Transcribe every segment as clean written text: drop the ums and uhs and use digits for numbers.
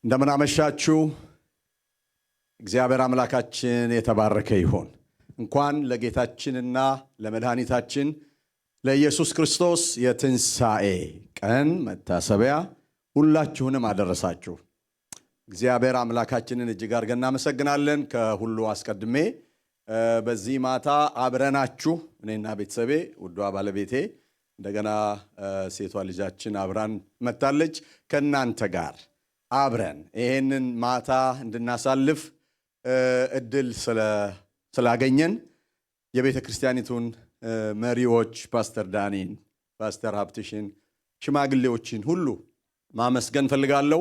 እንደምን አመሻችሁ። እግዚአብሔር አምላካችን የተባረከ ይሁን። እንኳን ለጌታችንና ለመድኃኒታችን ለኢየሱስ ክርስቶስ የትንሣኤ ቀን መታሰቢያ ሁላችሁንም አደረሳችሁ። እግዚአብሔር አምላካችንን እጅግ አድርገን እናመሰግናለን። ከሁሉ አስቀድሜ በዚህ ማታ አብረናችሁ እኔና ቤተሰቤ ውዷ ባለቤቴ እንደገና ሴቷ ልጃችን አብራን መጣለች ከናንተ ጋር አብረን ይሄንን ማታ እንድናሳልፍ እድል ስላገኘን የቤተ ክርስቲያኒቱን መሪዎች ፓስተር ዳኒን፣ ፓስተር ሀብትሽን፣ ሽማግሌዎችን ሁሉ ማመስገን ፈልጋለሁ።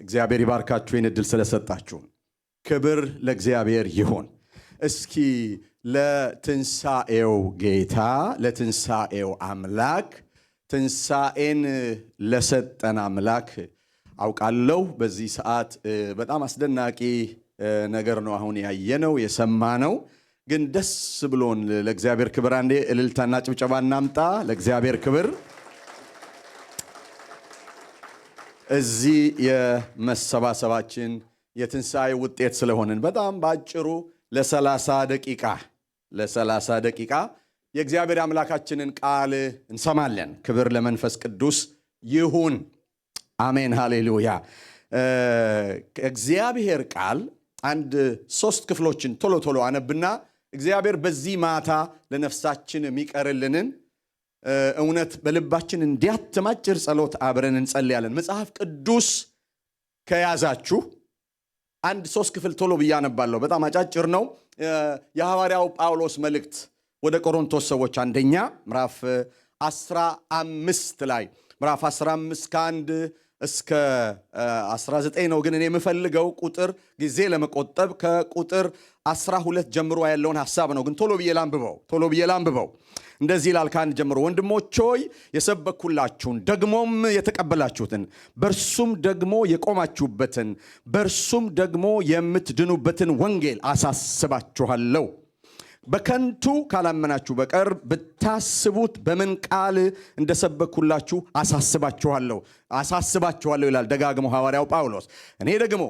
እግዚአብሔር ይባርካችሁ ይህን እድል ስለሰጣችሁ። ክብር ለእግዚአብሔር ይሁን። እስኪ ለትንሣኤው ጌታ ለትንሣኤው አምላክ ትንሣኤን ለሰጠን አምላክ አውቃለሁ በዚህ ሰዓት በጣም አስደናቂ ነገር ነው አሁን ያየነው የሰማነው። ግን ደስ ብሎን ለእግዚአብሔር ክብር አንዴ እልልታና ጭብጨባ እናምጣ። ለእግዚአብሔር ክብር እዚህ የመሰባሰባችን የትንሣኤ ውጤት ስለሆንን በጣም ባጭሩ ለ30 ደቂቃ የእግዚአብሔር አምላካችንን ቃል እንሰማለን። ክብር ለመንፈስ ቅዱስ ይሁን። አሜን ሃሌሉያ። እግዚአብሔር ቃል አንድ 3 ክፍሎችን ቶሎ አነብና እግዚአብሔር በዚህ ማታ ለነፍሳችን የሚቀርልንን እውነት በልባችን እንዲያትማጭር ጸሎት አብረን እንጸልያለን። መጽሐፍ ቅዱስ ከያዛችሁ አንድ 3 ክፍል ቶሎ ብያነባለሁ። በጣም አጫጭር ነው። የሐዋርያው ጳውሎስ መልእክት ወደ ቆሮንቶስ ሰዎች አንደኛ ምዕራፍ 15 ላይ ምዕራፍ 15 ከ1 እስከ 19 ነው። ግን እኔ የምፈልገው ቁጥር ጊዜ ለመቆጠብ ከቁጥር 12 ጀምሮ ያለውን ሐሳብ ነው። ግን ቶሎ ብዬ ላንብበው። እንደዚህ ይላል ከአንድ ጀምሮ። ወንድሞች ሆይ የሰበኩላችሁን ደግሞም የተቀበላችሁትን በርሱም ደግሞ የቆማችሁበትን በርሱም ደግሞ የምትድኑበትን ወንጌል አሳስባችኋለሁ። በከንቱ ካላመናችሁ በቀር ብታስቡት በምን ቃል እንደሰበኩላችሁ አሳስባችኋለሁ ይላል ደጋግሞ ሐዋርያው ጳውሎስ። እኔ ደግሞ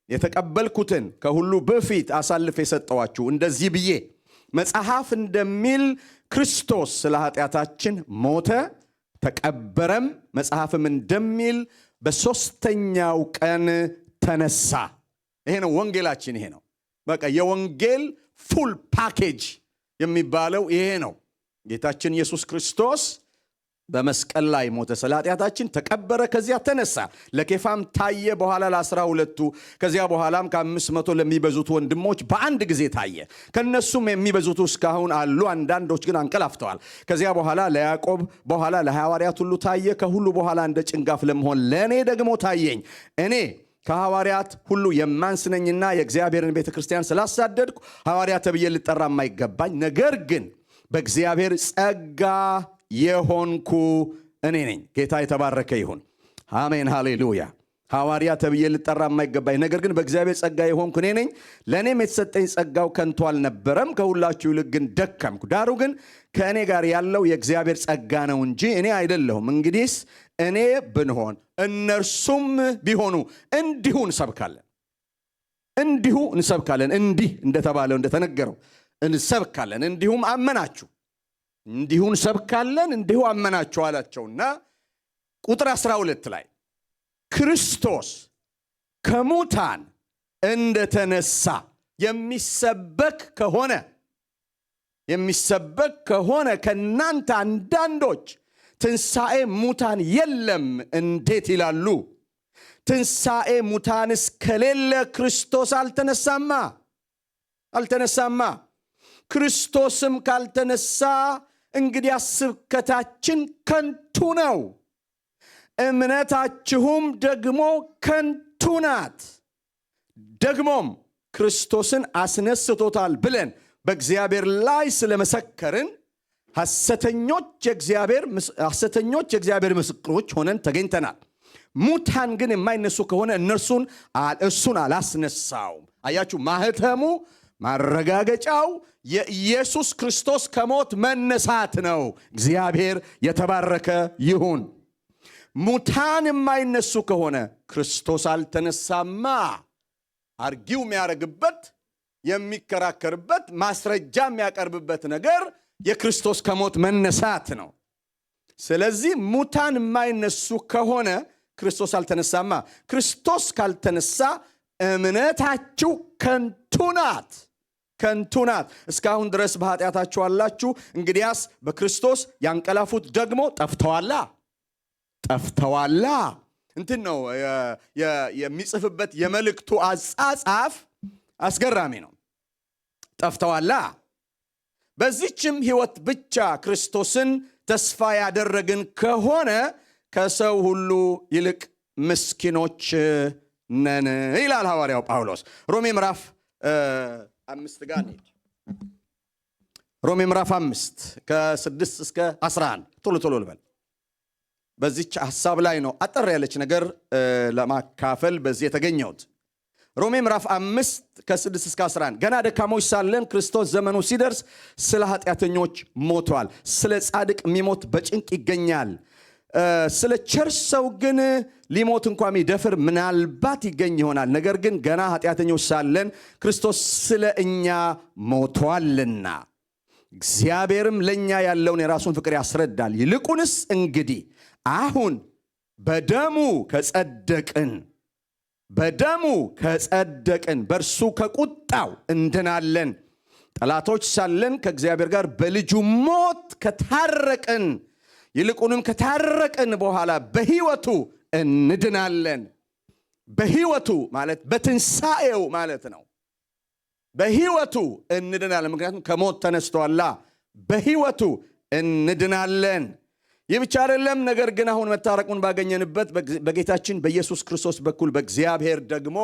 የተቀበልኩትን ከሁሉ በፊት አሳልፌ የሰጠኋችሁ እንደዚህ ብዬ መጽሐፍ እንደሚል ክርስቶስ ስለ ኃጢአታችን ሞተ፣ ተቀበረም፣ መጽሐፍም እንደሚል በሦስተኛው ቀን ተነሳ። ይሄ ነው ወንጌላችን። ይሄ ነው በቃ የወንጌል ፉል ፓኬጅ የሚባለው ይሄ ነው። ጌታችን ኢየሱስ ክርስቶስ በመስቀል ላይ ሞተ፣ ስለ ኃጢአታችን ተቀበረ፣ ከዚያ ተነሳ፣ ለኬፋም ታየ፣ በኋላ ለ12ቱ፣ ከዚያ በኋላም ከ500 ለሚበዙት ወንድሞች በአንድ ጊዜ ታየ። ከነሱም የሚበዙት እስካሁን አሉ፣ አንዳንዶች ግን አንቀላፍተዋል። ከዚያ በኋላ ለያዕቆብ፣ በኋላ ለሐዋርያት ሁሉ ታየ። ከሁሉ በኋላ እንደ ጭንጋፍ ለመሆን ለእኔ ደግሞ ታየኝ። እኔ ከሐዋርያት ሁሉ የማንስነኝና የእግዚአብሔርን ቤተ ክርስቲያን ስላሳደድኩ ሐዋርያ ተብዬ ልጠራ የማይገባኝ፣ ነገር ግን በእግዚአብሔር ጸጋ የሆንኩ እኔ ነኝ። ጌታ የተባረከ ይሁን። አሜን ሃሌሉያ። ሐዋርያ ተብዬ ልጠራ የማይገባኝ፣ ነገር ግን በእግዚአብሔር ጸጋ የሆንኩ እኔ ነኝ። ለእኔም የተሰጠኝ ጸጋው ከንቱ አልነበረም፣ ከሁላችሁ ይልቅ ግን ደከምኩ። ዳሩ ግን ከእኔ ጋር ያለው የእግዚአብሔር ጸጋ ነው እንጂ እኔ አይደለሁም። እንግዲህስ እኔ ብንሆን እነርሱም ቢሆኑ እንዲሁ እንሰብካለን። እንዲህ እንደተባለው እንደተነገረው እንሰብካለን። እንዲሁ እንሰብካለን፣ እንዲሁ አመናችሁ አላቸውና ቁጥር 12 ላይ ክርስቶስ ከሙታን እንደተነሳ የሚሰበክ ከሆነ ከእናንተ አንዳንዶች ትንሣኤ ሙታን የለም እንዴት ይላሉ? ትንሣኤ ሙታንስ ከሌለ ክርስቶስ አልተነሳማ። ክርስቶስም ካልተነሳ እንግዲህ ስብከታችን ከንቱ ነው፣ እምነታችሁም ደግሞ ከንቱ ናት። ደግሞም ክርስቶስን አስነስቶታል ብለን በእግዚአብሔር ላይ ስለመሰከርን ሐሰተኞች የእግዚአብሔር ምስክሮች ሆነን ተገኝተናል። ሙታን ግን የማይነሱ ከሆነ እሱን አላስነሳውም። አያችሁ፣ ማህተሙ ማረጋገጫው የኢየሱስ ክርስቶስ ከሞት መነሳት ነው። እግዚአብሔር የተባረከ ይሁን። ሙታን የማይነሱ ከሆነ ክርስቶስ አልተነሳማ። አርጊው የሚያደርግበት የሚከራከርበት ማስረጃ የሚያቀርብበት ነገር የክርስቶስ ከሞት መነሳት ነው። ስለዚህ ሙታን የማይነሱ ከሆነ ክርስቶስ አልተነሳማ። ክርስቶስ ካልተነሳ እምነታችሁ ከንቱ ናት፣ ከንቱ ናት። እስካሁን ድረስ በኃጢአታችሁ አላችሁ። እንግዲያስ በክርስቶስ ያንቀላፉት ደግሞ ጠፍተዋላ፣ ጠፍተዋላ። እንትን ነው የሚጽፍበት የመልእክቱ አጻጻፍ አስገራሚ ነው። ጠፍተዋላ። በዚህችም ሕይወት ብቻ ክርስቶስን ተስፋ ያደረግን ከሆነ ከሰው ሁሉ ይልቅ ምስኪኖች ነን ይላል ሐዋርያው ጳውሎስ። ሮሜ ምዕራፍ 5 ጋር እንሂድ። ሮሜ ምዕራፍ 5 ከ6 እስከ 11 ቶሎ ልበል። በዚች ሐሳብ ላይ ነው አጠር ያለች ነገር ለማካፈል በዚህ የተገኘሁት። ሮሜ ምዕራፍ 5 ከ6 እስከ 11 ገና ደካሞች ሳለን ክርስቶስ ዘመኑ ሲደርስ ስለ ኃጢአተኞች ሞቷል። ስለ ጻድቅ የሚሞት በጭንቅ ይገኛል። ስለ ቸር ሰው ግን ሊሞት እንኳን የሚደፍር ምናልባት ይገኝ ይሆናል። ነገር ግን ገና ኃጢአተኞች ሳለን ክርስቶስ ስለ እኛ ሞቷልና እግዚአብሔርም ለእኛ ያለውን የራሱን ፍቅር ያስረዳል። ይልቁንስ እንግዲህ አሁን በደሙ ከጸደቅን በእርሱ ከቁጣው እንድናለን። ጠላቶች ሳለን ከእግዚአብሔር ጋር በልጁ ሞት ከታረቅን፣ ይልቁንም ከታረቅን በኋላ በሕይወቱ እንድናለን። በሕይወቱ ማለት በትንሣኤው ማለት ነው። በሕይወቱ እንድናለን፣ ምክንያቱም ከሞት ተነስቷላ። በሕይወቱ እንድናለን። ይህ ብቻ አይደለም፣ ነገር ግን አሁን መታረቁን ባገኘንበት በጌታችን በኢየሱስ ክርስቶስ በኩል በእግዚአብሔር ደግሞ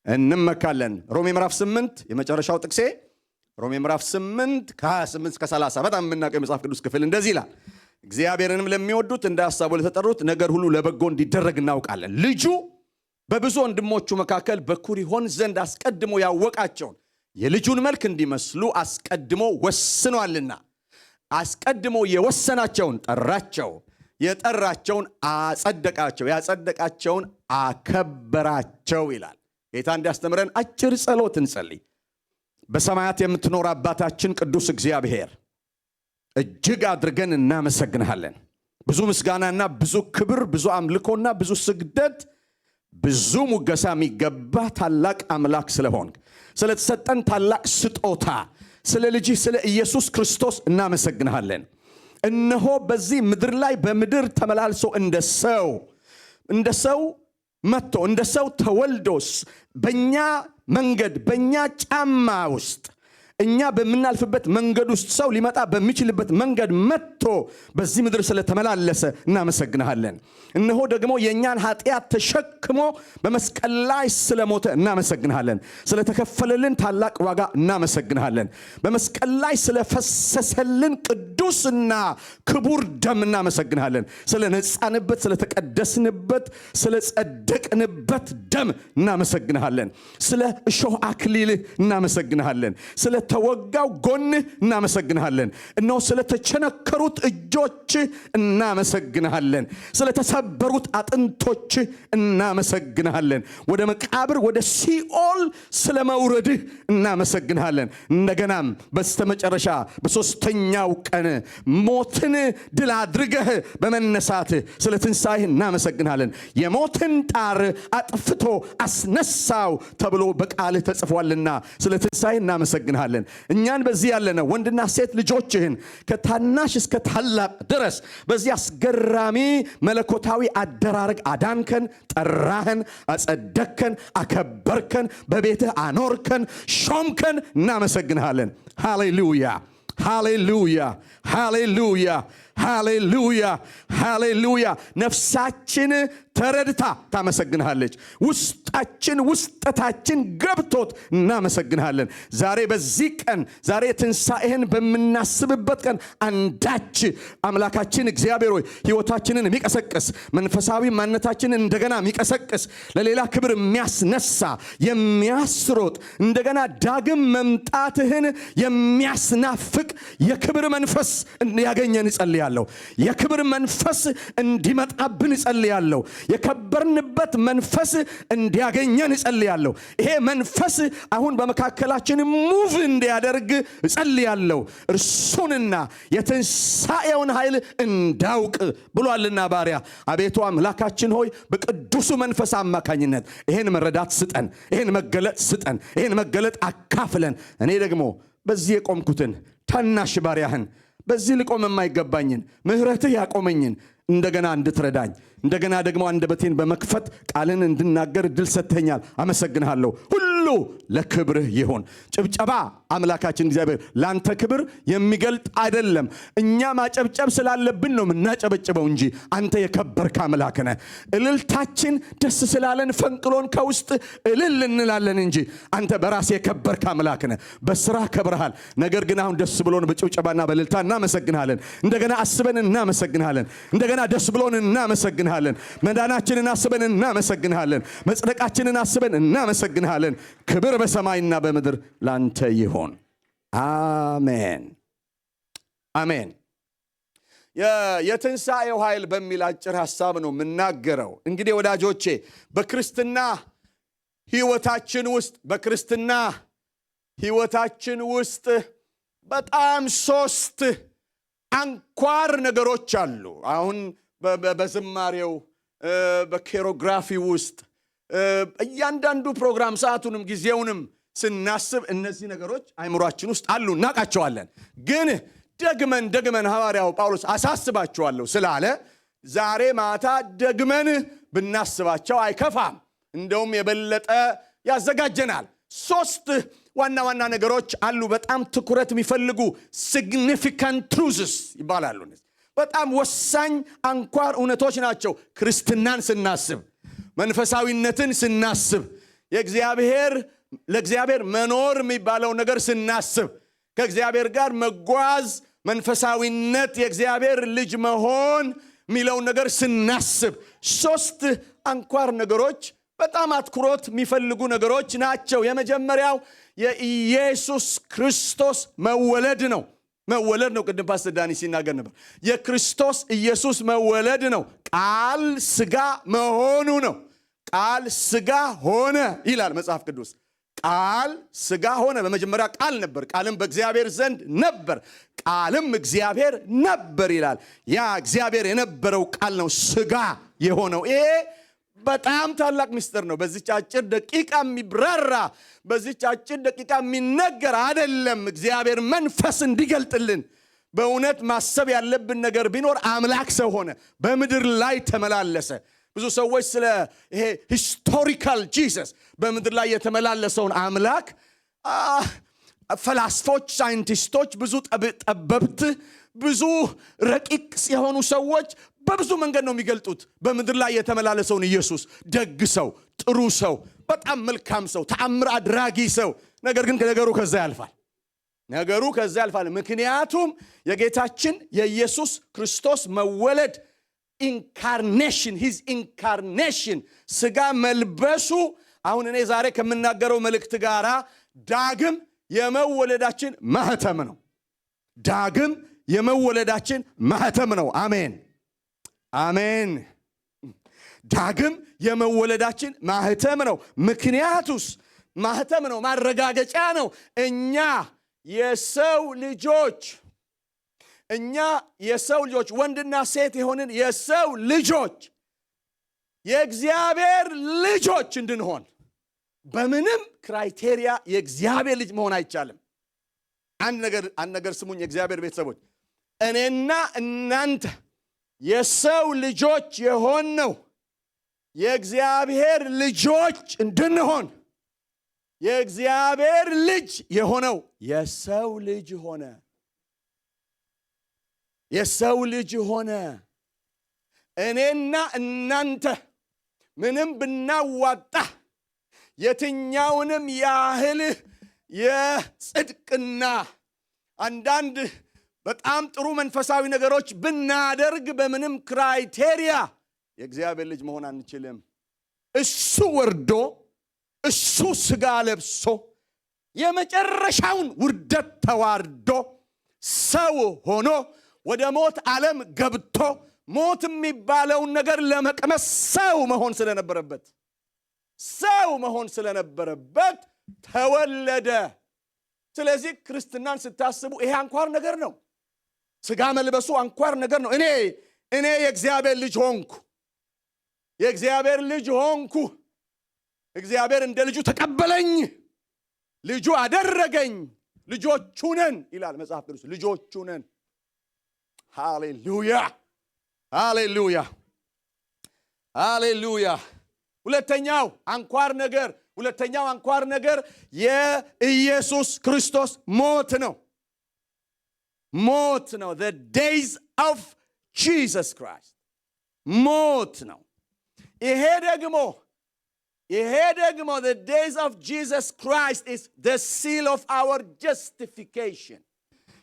እንመካለን። ሮሜ ምዕራፍ 8 የመጨረሻው ጥቅሴ ሮሜ ምዕራፍ 8 ከ28 እስከ 30 በጣም የምናውቀው የመጽሐፍ ቅዱስ ክፍል እንደዚህ ይላል። እግዚአብሔርንም ለሚወዱት እንደ ሐሳቡ ለተጠሩት ነገር ሁሉ ለበጎ እንዲደረግ እናውቃለን። ልጁ በብዙ ወንድሞቹ መካከል በኩር ይሆን ዘንድ አስቀድሞ ያወቃቸውን የልጁን መልክ እንዲመስሉ አስቀድሞ ወስኗልና፣ አስቀድሞ የወሰናቸውን ጠራቸው፣ የጠራቸውን አጸደቃቸው፣ ያጸደቃቸውን አከበራቸው ይላል። ጌታ እንዲያስተምረን አጭር ጸሎት እንጸልይ። በሰማያት የምትኖር አባታችን ቅዱስ እግዚአብሔር እጅግ አድርገን እናመሰግንሃለን። ብዙ ምስጋናና ብዙ ክብር፣ ብዙ አምልኮና ብዙ ስግደት፣ ብዙ ሙገሳ የሚገባ ታላቅ አምላክ ስለሆንክ፣ ስለተሰጠን ታላቅ ስጦታ ስለ ልጅህ ስለ ኢየሱስ ክርስቶስ እናመሰግንሃለን። እነሆ በዚህ ምድር ላይ በምድር ተመላልሶ እንደ ሰው መጥቶ እንደ ሰው ተወልዶ በእኛ መንገድ በእኛ ጫማ ውስጥ እኛ በምናልፍበት መንገድ ውስጥ ሰው ሊመጣ በሚችልበት መንገድ መጥቶ በዚህ ምድር ስለተመላለሰ እናመሰግንሃለን። እነሆ ደግሞ የእኛን ኃጢአት ተሸክሞ በመስቀል ላይ ስለሞተ እናመሰግንሃለን። ስለተከፈለልን ታላቅ ዋጋ እናመሰግንሃለን። በመስቀል ላይ ስለፈሰሰልን ቅዱስና ክቡር ደም እናመሰግንሃለን። ስለ ነጻንበት፣ ስለተቀደስንበት፣ ስለጸደቅንበት ደም እናመሰግንሃለን። ስለ እሾህ አክሊልህ እናመሰግንሃለን። ተወጋው ጎንህ እናመሰግንሃለን። እነሆ ስለተቸነከሩት እጆች እናመሰግንሃለን። ስለተሰበሩት አጥንቶች እናመሰግንሃለን። ወደ መቃብር ወደ ሲኦል ስለመውረድህ እናመሰግንሃለን። እንደገናም በስተመጨረሻ በሦስተኛው ቀን ሞትን ድል አድርገህ በመነሳትህ ስለ ትንሣኤህ እናመሰግንሃለን። የሞትን ጣር አጥፍቶ አስነሳው ተብሎ በቃልህ ተጽፏልና ስለ ትንሣኤህ እናመሰግንሃለን። እኛን በዚህ ያለነው ወንድና ሴት ልጆችህን ከታናሽ እስከ ታላቅ ድረስ በዚህ አስገራሚ መለኮታዊ አደራረግ አዳንከን፣ ጠራህን፣ አጸደቅከን፣ አከበርከን፣ በቤትህ አኖርከን፣ ሾምከን። እናመሰግንሃለን። ሃሌሉያ፣ ሃሌሉያ፣ ሃሌሉያ፣ ሃሌሉያ፣ ሃሌሉያ። ነፍሳችን ተረድታ ታመሰግንሃለች። ውስጠታችን ገብቶት እናመሰግንሃለን። ዛሬ በዚህ ቀን ዛሬ ትንሣኤህን በምናስብበት ቀን አንዳች አምላካችን እግዚአብሔር ሆይ ሕይወታችንን የሚቀሰቅስ መንፈሳዊ ማንነታችንን እንደገና የሚቀሰቅስ ለሌላ ክብር የሚያስነሳ የሚያስሮጥ እንደገና ዳግም መምጣትህን የሚያስናፍቅ የክብር መንፈስ ያገኘን እጸልያለሁ። እጸልያለሁ። የክብር መንፈስ እንዲመጣብን እጸልያለሁ። የከበርንበት መንፈስ እንዲያገኘን እጸልያለሁ። ይሄ መንፈስ አሁን በመካከላችን ሙቭ እንዲያደርግ እጸልያለሁ። እርሱንና የትንሣኤውን ኃይል እንዳውቅ ብሏልና ባሪያ። አቤቱ አምላካችን ሆይ በቅዱሱ መንፈስ አማካኝነት ይሄን መረዳት ስጠን፣ ይሄን መገለጥ ስጠን፣ ይሄን መገለጥ አካፍለን። እኔ ደግሞ በዚህ የቆምኩትን ታናሽ ባሪያህን በዚህ ልቆም የማይገባኝን ምሕረትህ ያቆመኝን እንደገና እንድትረዳኝ እንደገና ደግሞ አንደበቴን በመክፈት ቃልን እንድናገር ድል ሰጥተኛል። አመሰግንሃለሁ። ሁሉ ለክብርህ ይሁን። ጭብጨባ አምላካችን እግዚአብሔር ላንተ ክብር የሚገልጥ አይደለም። እኛ ማጨብጨብ ስላለብን ነው ምናጨበጭበው እንጂ አንተ የከበርክ አምላክ ነህ። እልልታችን ደስ ስላለን ፈንቅሎን ከውስጥ እልል እንላለን እንጂ አንተ በራስህ የከበርክ አምላክ ነህ። በስራ ከብረሃል። ነገር ግን አሁን ደስ ብሎን በጭብጨባና በእልልታ እናመሰግንሃለን። እንደገና አስበን እናመሰግንሃለን። እንደገና ደስ ብሎን እናመሰግንሃለን። መዳናችንን አስበን እናመሰግንሃለን። መጽደቃችንን አስበን እናመሰግንሃለን። ክብር በሰማይና በምድር ላንተ ይሁን። አሜን አሜን። የትንሣኤው ኃይል በሚል አጭር ሐሳብ ነው የምናገረው። እንግዲህ ወዳጆቼ በክርስትና ሕይወታችን ውስጥ በጣም ሶስት አንኳር ነገሮች አሉ። አሁን በዝማሬው በኬሮግራፊ ውስጥ እያንዳንዱ ፕሮግራም ሰዓቱንም ጊዜውንም ስናስብ እነዚህ ነገሮች አይምሯችን ውስጥ አሉ፣ እናውቃቸዋለን። ግን ደግመን ሐዋርያው ጳውሎስ አሳስባቸዋለሁ ስላለ ዛሬ ማታ ደግመን ብናስባቸው አይከፋም፣ እንደውም የበለጠ ያዘጋጀናል። ሶስት ዋና ዋና ነገሮች አሉ፣ በጣም ትኩረት የሚፈልጉ significant truths ይባላሉ። በጣም ወሳኝ አንኳር እውነቶች ናቸው። ክርስትናን ስናስብ፣ መንፈሳዊነትን ስናስብ፣ ለእግዚአብሔር መኖር የሚባለው ነገር ስናስብ፣ ከእግዚአብሔር ጋር መጓዝ፣ መንፈሳዊነት፣ የእግዚአብሔር ልጅ መሆን የሚለው ነገር ስናስብ ሶስት አንኳር ነገሮች በጣም አትኩሮት የሚፈልጉ ነገሮች ናቸው። የመጀመሪያው የኢየሱስ ክርስቶስ መወለድ ነው። ቅድም ፓስተር ዳኒ ሲናገር ነበር። የክርስቶስ ኢየሱስ መወለድ ነው። ቃል ሥጋ መሆኑ ነው። ቃል ሥጋ ሆነ ይላል መጽሐፍ ቅዱስ። ቃል ሥጋ ሆነ። በመጀመሪያ ቃል ነበር፣ ቃልም በእግዚአብሔር ዘንድ ነበር፣ ቃልም እግዚአብሔር ነበር ይላል። ያ እግዚአብሔር የነበረው ቃል ነው ሥጋ የሆነው። ይሄ በጣም ታላቅ ምስጢር ነው። በዚህች አጭር ደቂቃ የሚብራራ በዚህች አጭር ደቂቃ የሚነገር አይደለም። እግዚአብሔር መንፈስ እንዲገልጥልን በእውነት ማሰብ ያለብን ነገር ቢኖር አምላክ ሰው ሆነ፣ በምድር ላይ ተመላለሰ። ብዙ ሰዎች ስለ ይሄ ሂስቶሪካል ጂሰስ በምድር ላይ የተመላለሰውን አምላክ ፈላስፎች፣ ሳይንቲስቶች፣ ብዙ ጠበብት፣ ብዙ ረቂቅ የሆኑ ሰዎች በብዙ መንገድ ነው የሚገልጡት በምድር ላይ የተመላለሰውን ኢየሱስ። ደግ ሰው፣ ጥሩ ሰው፣ በጣም መልካም ሰው፣ ተአምር አድራጊ ሰው። ነገር ግን ነገሩ ከዛ ያልፋል። ምክንያቱም የጌታችን የኢየሱስ ክርስቶስ መወለድ ሂዝ ኢንካርኔሽን ሥጋ መልበሱ አሁን እኔ ዛሬ ከምናገረው መልእክት ጋር ዳግም የመወለዳችን ማህተም ነው። ዳግም የመወለዳችን ማህተም ነው። አሜን አሜን። ዳግም የመወለዳችን ማህተም ነው። ምክንያቱስ ማህተም ነው፣ ማረጋገጫ ነው። እኛ የሰው ልጆች ወንድና ሴት የሆንን የሰው ልጆች የእግዚአብሔር ልጆች እንድንሆን በምንም ክራይቴሪያ የእግዚአብሔር ልጅ መሆን አይቻልም። አንድ ነገር ስሙኝ የእግዚአብሔር ቤተሰቦች፣ እኔና እናንተ የሰው ልጆች የሆነው የእግዚአብሔር ልጆች እንድንሆን የእግዚአብሔር ልጅ የሆነው የሰው ልጅ ሆነ። እኔና እናንተ ምንም ብናዋጣ የትኛውንም ያህል የጽድቅና አንዳንድ በጣም ጥሩ መንፈሳዊ ነገሮች ብናደርግ በምንም ክራይቴሪያ የእግዚአብሔር ልጅ መሆን አንችልም። እሱ ወርዶ እሱ ሥጋ ለብሶ የመጨረሻውን ውርደት ተዋርዶ ሰው ሆኖ ወደ ሞት ዓለም ገብቶ ሞት የሚባለውን ነገር ለመቅመስ ሰው መሆን ስለነበረበት ተወለደ። ስለዚህ ክርስትናን ስታስቡ ይሄ አንኳር ነገር ነው። ስጋ መልበሱ አንኳር ነገር ነው። እኔ የእግዚአብሔር ልጅ ሆንኩ። እግዚአብሔር እንደ ልጁ ተቀበለኝ፣ ልጁ አደረገኝ። ልጆቹ ነን ይላል መጽሐፍ ቅዱስ። ልጆቹ ነን። ሃሌሉያ። ሁለተኛው አንኳር ነገር የኢየሱስ ክርስቶስ ሞት ነው። the days of Jesus Christ ሞት ነው። ይሄ ደግሞ the days of Jesus Christ is the seal of our justification.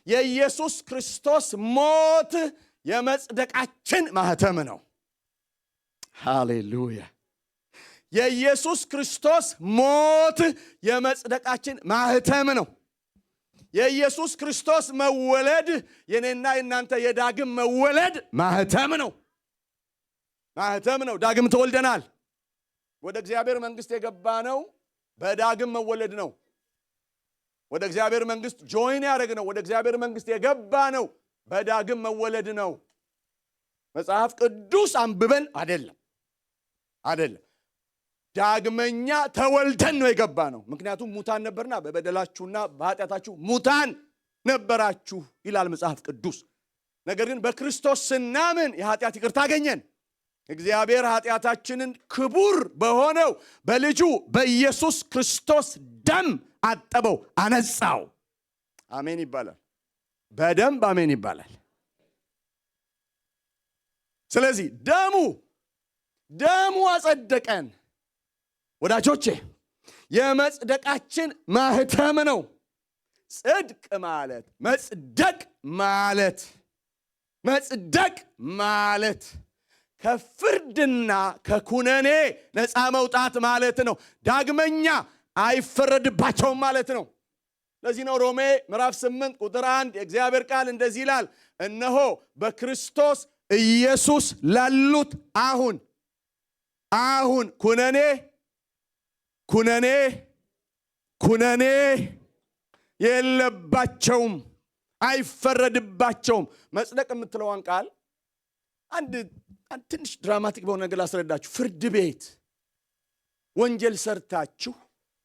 የኢየሱስ ክርስቶስ ሞት የመጽደቃችን ማህተም ነው። ሃሌሉያ። የኢየሱስ ክርስቶስ ሞት የመጽደቃችን ማህተም ነው። የኢየሱስ ክርስቶስ መወለድ የኔና የናንተ የዳግም መወለድ ማህተም ነው። ዳግም ተወልደናል። ወደ እግዚአብሔር መንግስት የገባነው በዳግም መወለድ ነው። ወደ እግዚአብሔር መንግስት ጆይን ያደረግነው፣ ወደ እግዚአብሔር መንግስት የገባነው በዳግም መወለድ ነው። መጽሐፍ ቅዱስ አንብበን አይደለም። ዳግመኛ ተወልደን ነው የገባነው። ምክንያቱም ሙታን ነበርና፣ በበደላችሁና በኃጢአታችሁ ሙታን ነበራችሁ ይላል መጽሐፍ ቅዱስ። ነገር ግን በክርስቶስ ስናምን የኃጢአት ይቅርታ አገኘን። እግዚአብሔር ኃጢአታችንን ክቡር በሆነው በልጁ በኢየሱስ ክርስቶስ ደም አጠበው፣ አነጻው። አሜን ይባላል። በደንብ አሜን ይባላል። ስለዚህ ደሙ አጸደቀን። ወዳጆቼ የመጽደቃችን ማህተም ነው። ጽድቅ መጽደቅ ማለት ከፍርድና ከኩነኔ ነፃ መውጣት ማለት ነው። ዳግመኛ አይፈረድባቸውም ማለት ነው። ለዚህ ነው ሮሜ ምዕራፍ 8 ቁጥር 1 የእግዚአብሔር ቃል እንደዚህ ይላል፣ እነሆ በክርስቶስ ኢየሱስ ላሉት አሁን ኩነኔ የለባቸውም፣ አይፈረድባቸውም። መጽደቅ የምትለዋን ቃል አንድ ትንሽ ድራማቲክ በሆነ ነገር ላስረዳችሁ። ፍርድ ቤት ወንጀል ሰርታችሁ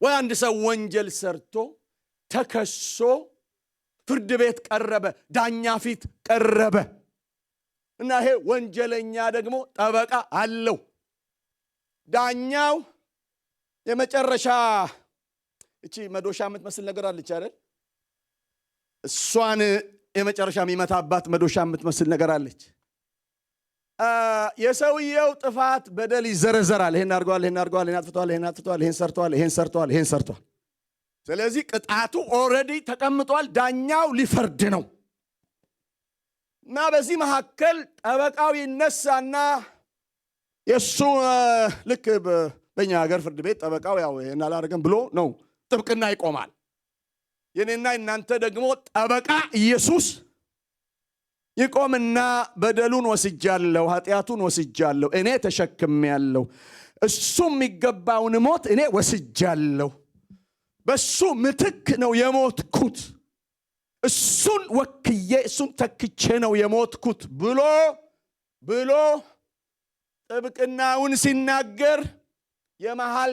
ወይ አንድ ሰው ወንጀል ሰርቶ ተከሶ ፍርድ ቤት ቀረበ፣ ዳኛ ፊት ቀረበ እና ይሄ ወንጀለኛ ደግሞ ጠበቃ አለው። ዳኛው የመጨረሻ እቺ መዶሻ የምትመስል ነገር አለች አይደል? እሷን የመጨረሻ የሚመታባት መዶሻ የምትመስል ነገር አለች። የሰውየው ጥፋት በደል ይዘረዘራል። ይሄን አድርጓል፣ ይሄን አጥፍቷል፣ ይሄን ሰርቷል። ስለዚህ ቅጣቱ ኦልሬዲ ተቀምጧል። ዳኛው ሊፈርድ ነው እና በዚህ መካከል ጠበቃው ይነሳና የሱ ልክ በእኛ ሀገር ፍርድ ቤት ጠበቃው ያው ይሄን አላደረገም ብሎ ነው ጥብቅና ይቆማል። የኔና እናንተ ደግሞ ጠበቃ ኢየሱስ ይቆምና በደሉን ወስጃለሁ፣ ኃጢአቱን ወስጃለሁ፣ እኔ ተሸክሜያለሁ፣ እሱ የሚገባውን ሞት እኔ ወስጃለሁ፣ በሱ ምትክ ነው የሞትኩት፣ እሱን ወክዬ እሱን ተክቼ ነው የሞትኩት ብሎ ጥብቅናውን ሲናገር የመሃል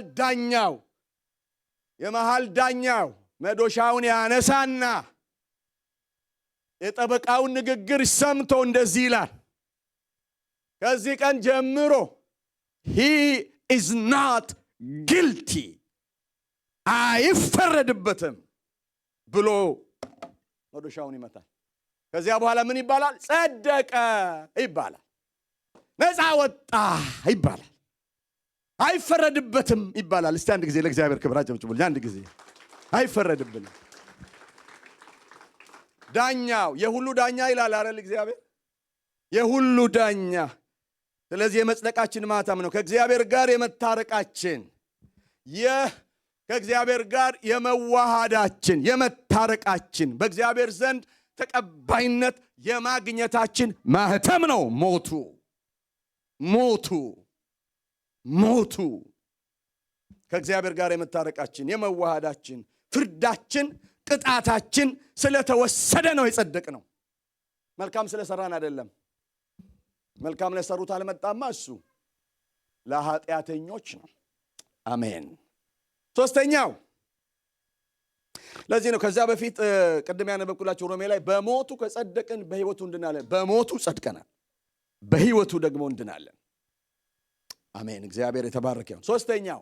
ዳኛው መዶሻውን ያነሳና የጠበቃውን ንግግር ሰምቶ እንደዚህ ይላል፣ ከዚህ ቀን ጀምሮ he is not guilty አይፈረድበትም ብሎ መዶሻውን ይመታል። ከዚያ በኋላ ምን ይባላል? ጸደቀ ይባላል፣ ነፃ ወጣ ይባላል፣ አይፈረድበትም ይባላል። እስቲ አንድ ጊዜ ለእግዚአብሔር ክብር አጨብጭቡልኝ። አንድ ጊዜ አይፈረድብንም። ዳኛው የሁሉ ዳኛ ይላል አይደል? እግዚአብሔር የሁሉ ዳኛ። ስለዚህ የመጽደቃችን ማህተም ነው። ከእግዚአብሔር ጋር የመታረቃችን ከእግዚአብሔር ጋር የመዋሃዳችን የመታረቃችን በእግዚአብሔር ዘንድ ተቀባይነት የማግኘታችን ማህተም ነው ሞቱ። ሞቱ ከእግዚአብሔር ጋር የመታረቃችን፣ የመዋሃዳችን፣ ፍርዳችን፣ ቅጣታችን ስለተወሰደ ነው የጸደቅነው። መልካም ስለሰራን አይደለም። መልካም ለሰሩት አልመጣማ፣ እሱ ለኃጢአተኞች ነው። አሜን። ሶስተኛው ለዚህ ነው ከዛ በፊት ቅድም ያነበብኩላችሁ ሮሜ ላይ በሞቱ ከጸደቅን በሕይወቱ እንድናለን። በሞቱ ጸድቀናል፣ በሕይወቱ ደግሞ እንድናለን። አሜን። እግዚአብሔር የተባረከ ይሁን። ሶስተኛው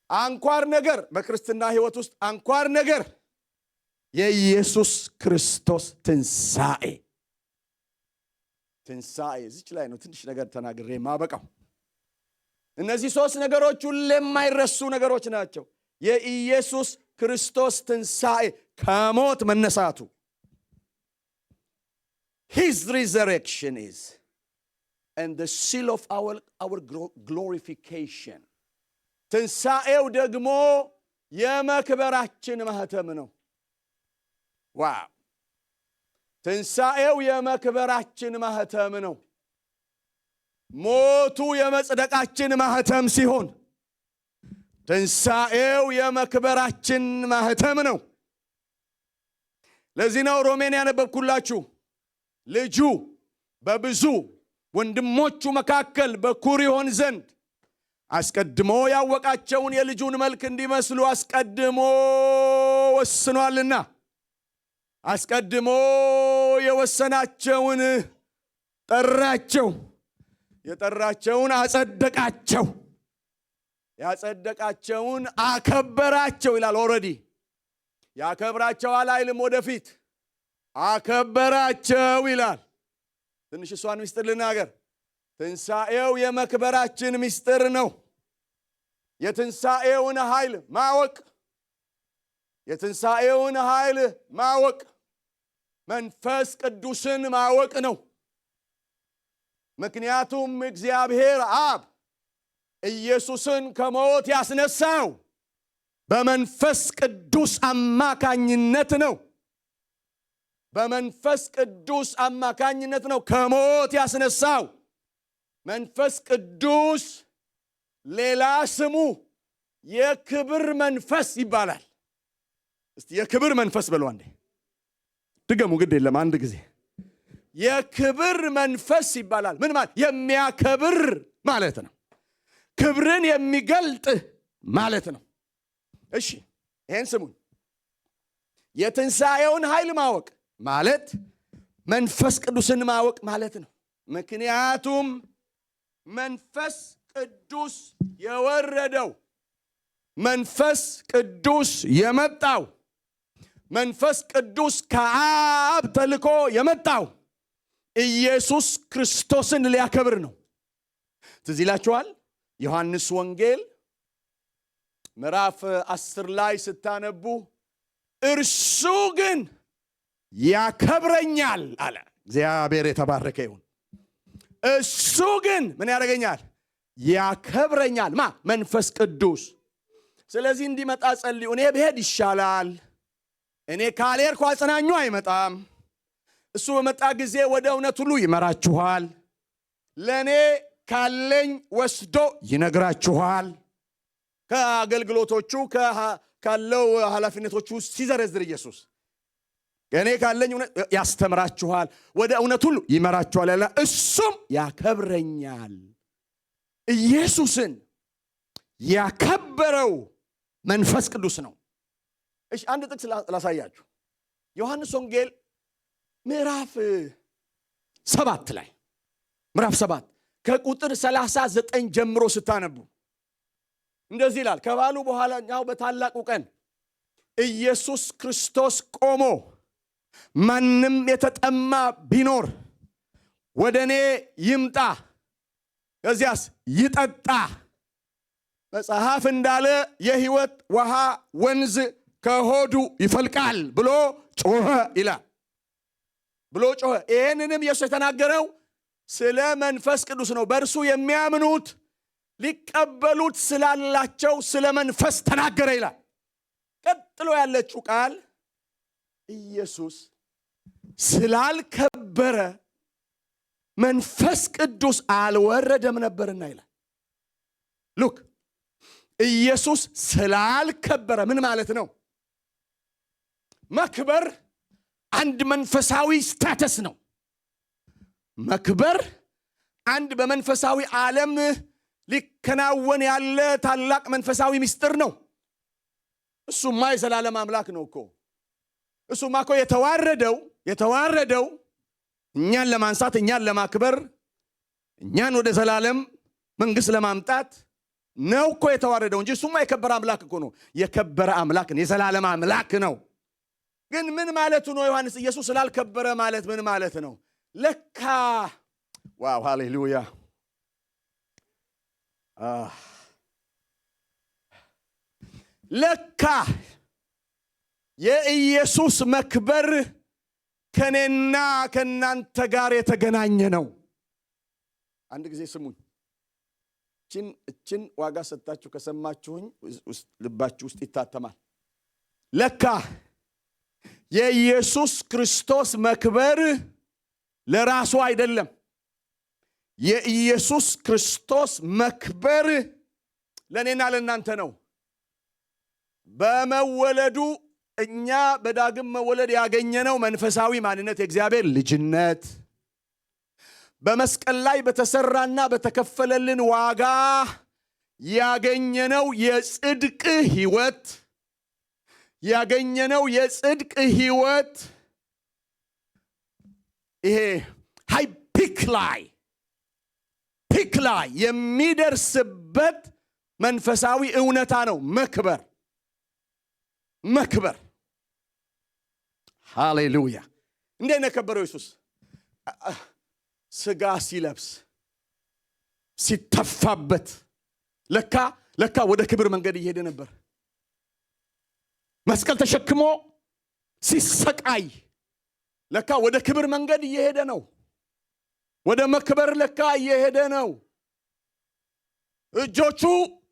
አንኳር ነገር በክርስትና ሕይወት ውስጥ አንኳር ነገር የኢየሱስ ክርስቶስ ትንሣኤ። እዚች ላይ ነው ትንሽ ነገር ተናግሬ ማበቃው። እነዚህ ሶስት ነገሮች ሁሌ የማይረሱ ነገሮች ናቸው። የኢየሱስ ክርስቶስ ትንሣኤ፣ ከሞት መነሳቱ፣ his resurrection is and the seal of our glorification. ትንሣኤው ደግሞ የመክበራችን ማህተም ነው። ዋው! ትንሣኤው የመክበራችን ማህተም ነው። ሞቱ የመጽደቃችን ማህተም ሲሆን ትንሣኤው የመክበራችን ማህተም ነው። ለዚህ ነው ሮሜን ያነበብኩላችሁ። ልጁ በብዙ ወንድሞቹ መካከል በኩር ይሆን ዘንድ አስቀድሞ ያወቃቸውን የልጁን መልክ እንዲመስሉ አስቀድሞ ወስኗልና፣ አስቀድሞ የወሰናቸውን ጠራቸው፣ የጠራቸውን አጸደቃቸው፣ ያጸደቃቸውን አከበራቸው ይላል። ኦልሬዲ ያከብራቸዋል አይልም፣ ወደፊት አከበራቸው ይላል። ትንሽ እሷን ምስጢር ልናገር። ትንሣኤው የመክበራችን ምስጢር ነው። የትንሣኤውን ኃይል ማወቅ፣ የትንሣኤውን ኃይል ማወቅ መንፈስ ቅዱስን ማወቅ ነው። ምክንያቱም እግዚአብሔር አብ ኢየሱስን ከሞት ያስነሳው በመንፈስ ቅዱስ አማካኝነት ነው። በመንፈስ ቅዱስ አማካኝነት ነው ከሞት ያስነሳው። መንፈስ ቅዱስ ሌላ ስሙ የክብር መንፈስ ይባላል። እስቲ የክብር መንፈስ በሉ አንዴ፣ ድገሙ፣ ግድ የለም አንድ ጊዜ። የክብር መንፈስ ይባላል። ምን ማለት? የሚያከብር ማለት ነው። ክብርን የሚገልጥ ማለት ነው። እሺ ይሄን ስሙን። የትንሣኤውን ኃይል ማወቅ ማለት መንፈስ ቅዱስን ማወቅ ማለት ነው። ምክንያቱም መንፈስ ቅዱስ የወረደው፣ መንፈስ ቅዱስ የመጣው፣ መንፈስ ቅዱስ ከአብ ተልኮ የመጣው ኢየሱስ ክርስቶስን ሊያከብር ነው። ትዝ ይላችኋል ዮሐንስ ወንጌል ምዕራፍ 10 ላይ ስታነቡ እርሱ ግን ያከብረኛል አለ። እግዚአብሔር የተባረከ ይሁን። እሱ ግን ምን ያደርገኛል? ያከብረኛል። ማ? መንፈስ ቅዱስ። ስለዚህ እንዲመጣ ጸልዩ። እኔ ብሄድ ይሻላል፣ እኔ ካልሄድኩ አጽናኙ አይመጣም። እሱ በመጣ ጊዜ ወደ እውነት ሁሉ ይመራችኋል፣ ለእኔ ካለኝ ወስዶ ይነግራችኋል። ከአገልግሎቶቹ ካለው ኃላፊነቶቹ ሲዘረዝር ኢየሱስ እኔ ካለኝ ያስተምራችኋል፣ ወደ እውነት ሁሉ ይመራችኋል ያለ፣ እሱም ያከብረኛል። ኢየሱስን ያከበረው መንፈስ ቅዱስ ነው። እሺ አንድ ጥቅስ ላሳያችሁ። ዮሐንስ ወንጌል ምዕራፍ 7 ላይ ምዕራፍ 7 ከቁጥር 39 ጀምሮ ስታነቡ እንደዚህ ይላል። ከባሉ በኋላኛው በታላቁ ቀን ኢየሱስ ክርስቶስ ቆሞ ማንም የተጠማ ቢኖር ወደ እኔ ይምጣ፣ ከዚያስ ይጠጣ። መጽሐፍ እንዳለ የሕይወት ውሃ ወንዝ ከሆዱ ይፈልቃል ብሎ ጮኸ ይላል። ብሎ ጮኸ። ይህንንም ኢየሱስ የተናገረው ስለ መንፈስ ቅዱስ ነው። በእርሱ የሚያምኑት ሊቀበሉት ስላላቸው ስለ መንፈስ ተናገረ ይላል። ቀጥሎ ያለችው ቃል ኢየሱስ ስላልከበረ መንፈስ ቅዱስ አልወረደም ነበርና ይላል። ሉክ ኢየሱስ ስላልከበረ ምን ማለት ነው? መክበር አንድ መንፈሳዊ ስታተስ ነው። መክበር አንድ በመንፈሳዊ ዓለም ሊከናወን ያለ ታላቅ መንፈሳዊ ምስጢር ነው። እሱማ የዘላለም አምላክ ነው እኮ። እሱማ እኮ የተዋረደው እኛን ለማንሳት፣ እኛን ለማክበር፣ እኛን ወደ ዘላለም መንግሥት ለማምጣት ነው እኮ የተዋረደው እንጂ እሱማ የከበረ አምላክ እኮ ነው። የከበረ አምላክ ነው። የዘላለም አምላክ ነው። ግን ምን ማለቱ ነው ዮሐንስ? ኢየሱስ ስላልከበረ ማለት ምን ማለት ነው? ለካ ዋው ሃሌሉያ! ለካ የኢየሱስ መክበር ከኔና ከናንተ ጋር የተገናኘ ነው። አንድ ጊዜ ስሙኝ። እችን ዋጋ ሰጣችሁ ከሰማችሁኝ ልባችሁ ውስጥ ይታተማል። ለካ የኢየሱስ ክርስቶስ መክበር ለራሱ አይደለም። የኢየሱስ ክርስቶስ መክበር ለኔና ለናንተ ነው። በመወለዱ እኛ በዳግም መወለድ ያገኘነው መንፈሳዊ ማንነት፣ የእግዚአብሔር ልጅነት፣ በመስቀል ላይ በተሰራና በተከፈለልን ዋጋ ያገኘነው የጽድቅ ሕይወት ይሄ ሃይ ፒክ ላይ የሚደርስበት መንፈሳዊ እውነታ ነው። መክበር ሃሌሉያ! እንዴት ነው የከበረው ኢየሱስ? ስጋ ሲለብስ ሲተፋበት ለካ ወደ ክብር መንገድ እየሄደ ነበር። መስቀል ተሸክሞ ሲሰቃይ ለካ ወደ ክብር መንገድ እየሄደ ነው። ወደ መክበር ለካ እየሄደ ነው። እጆቹ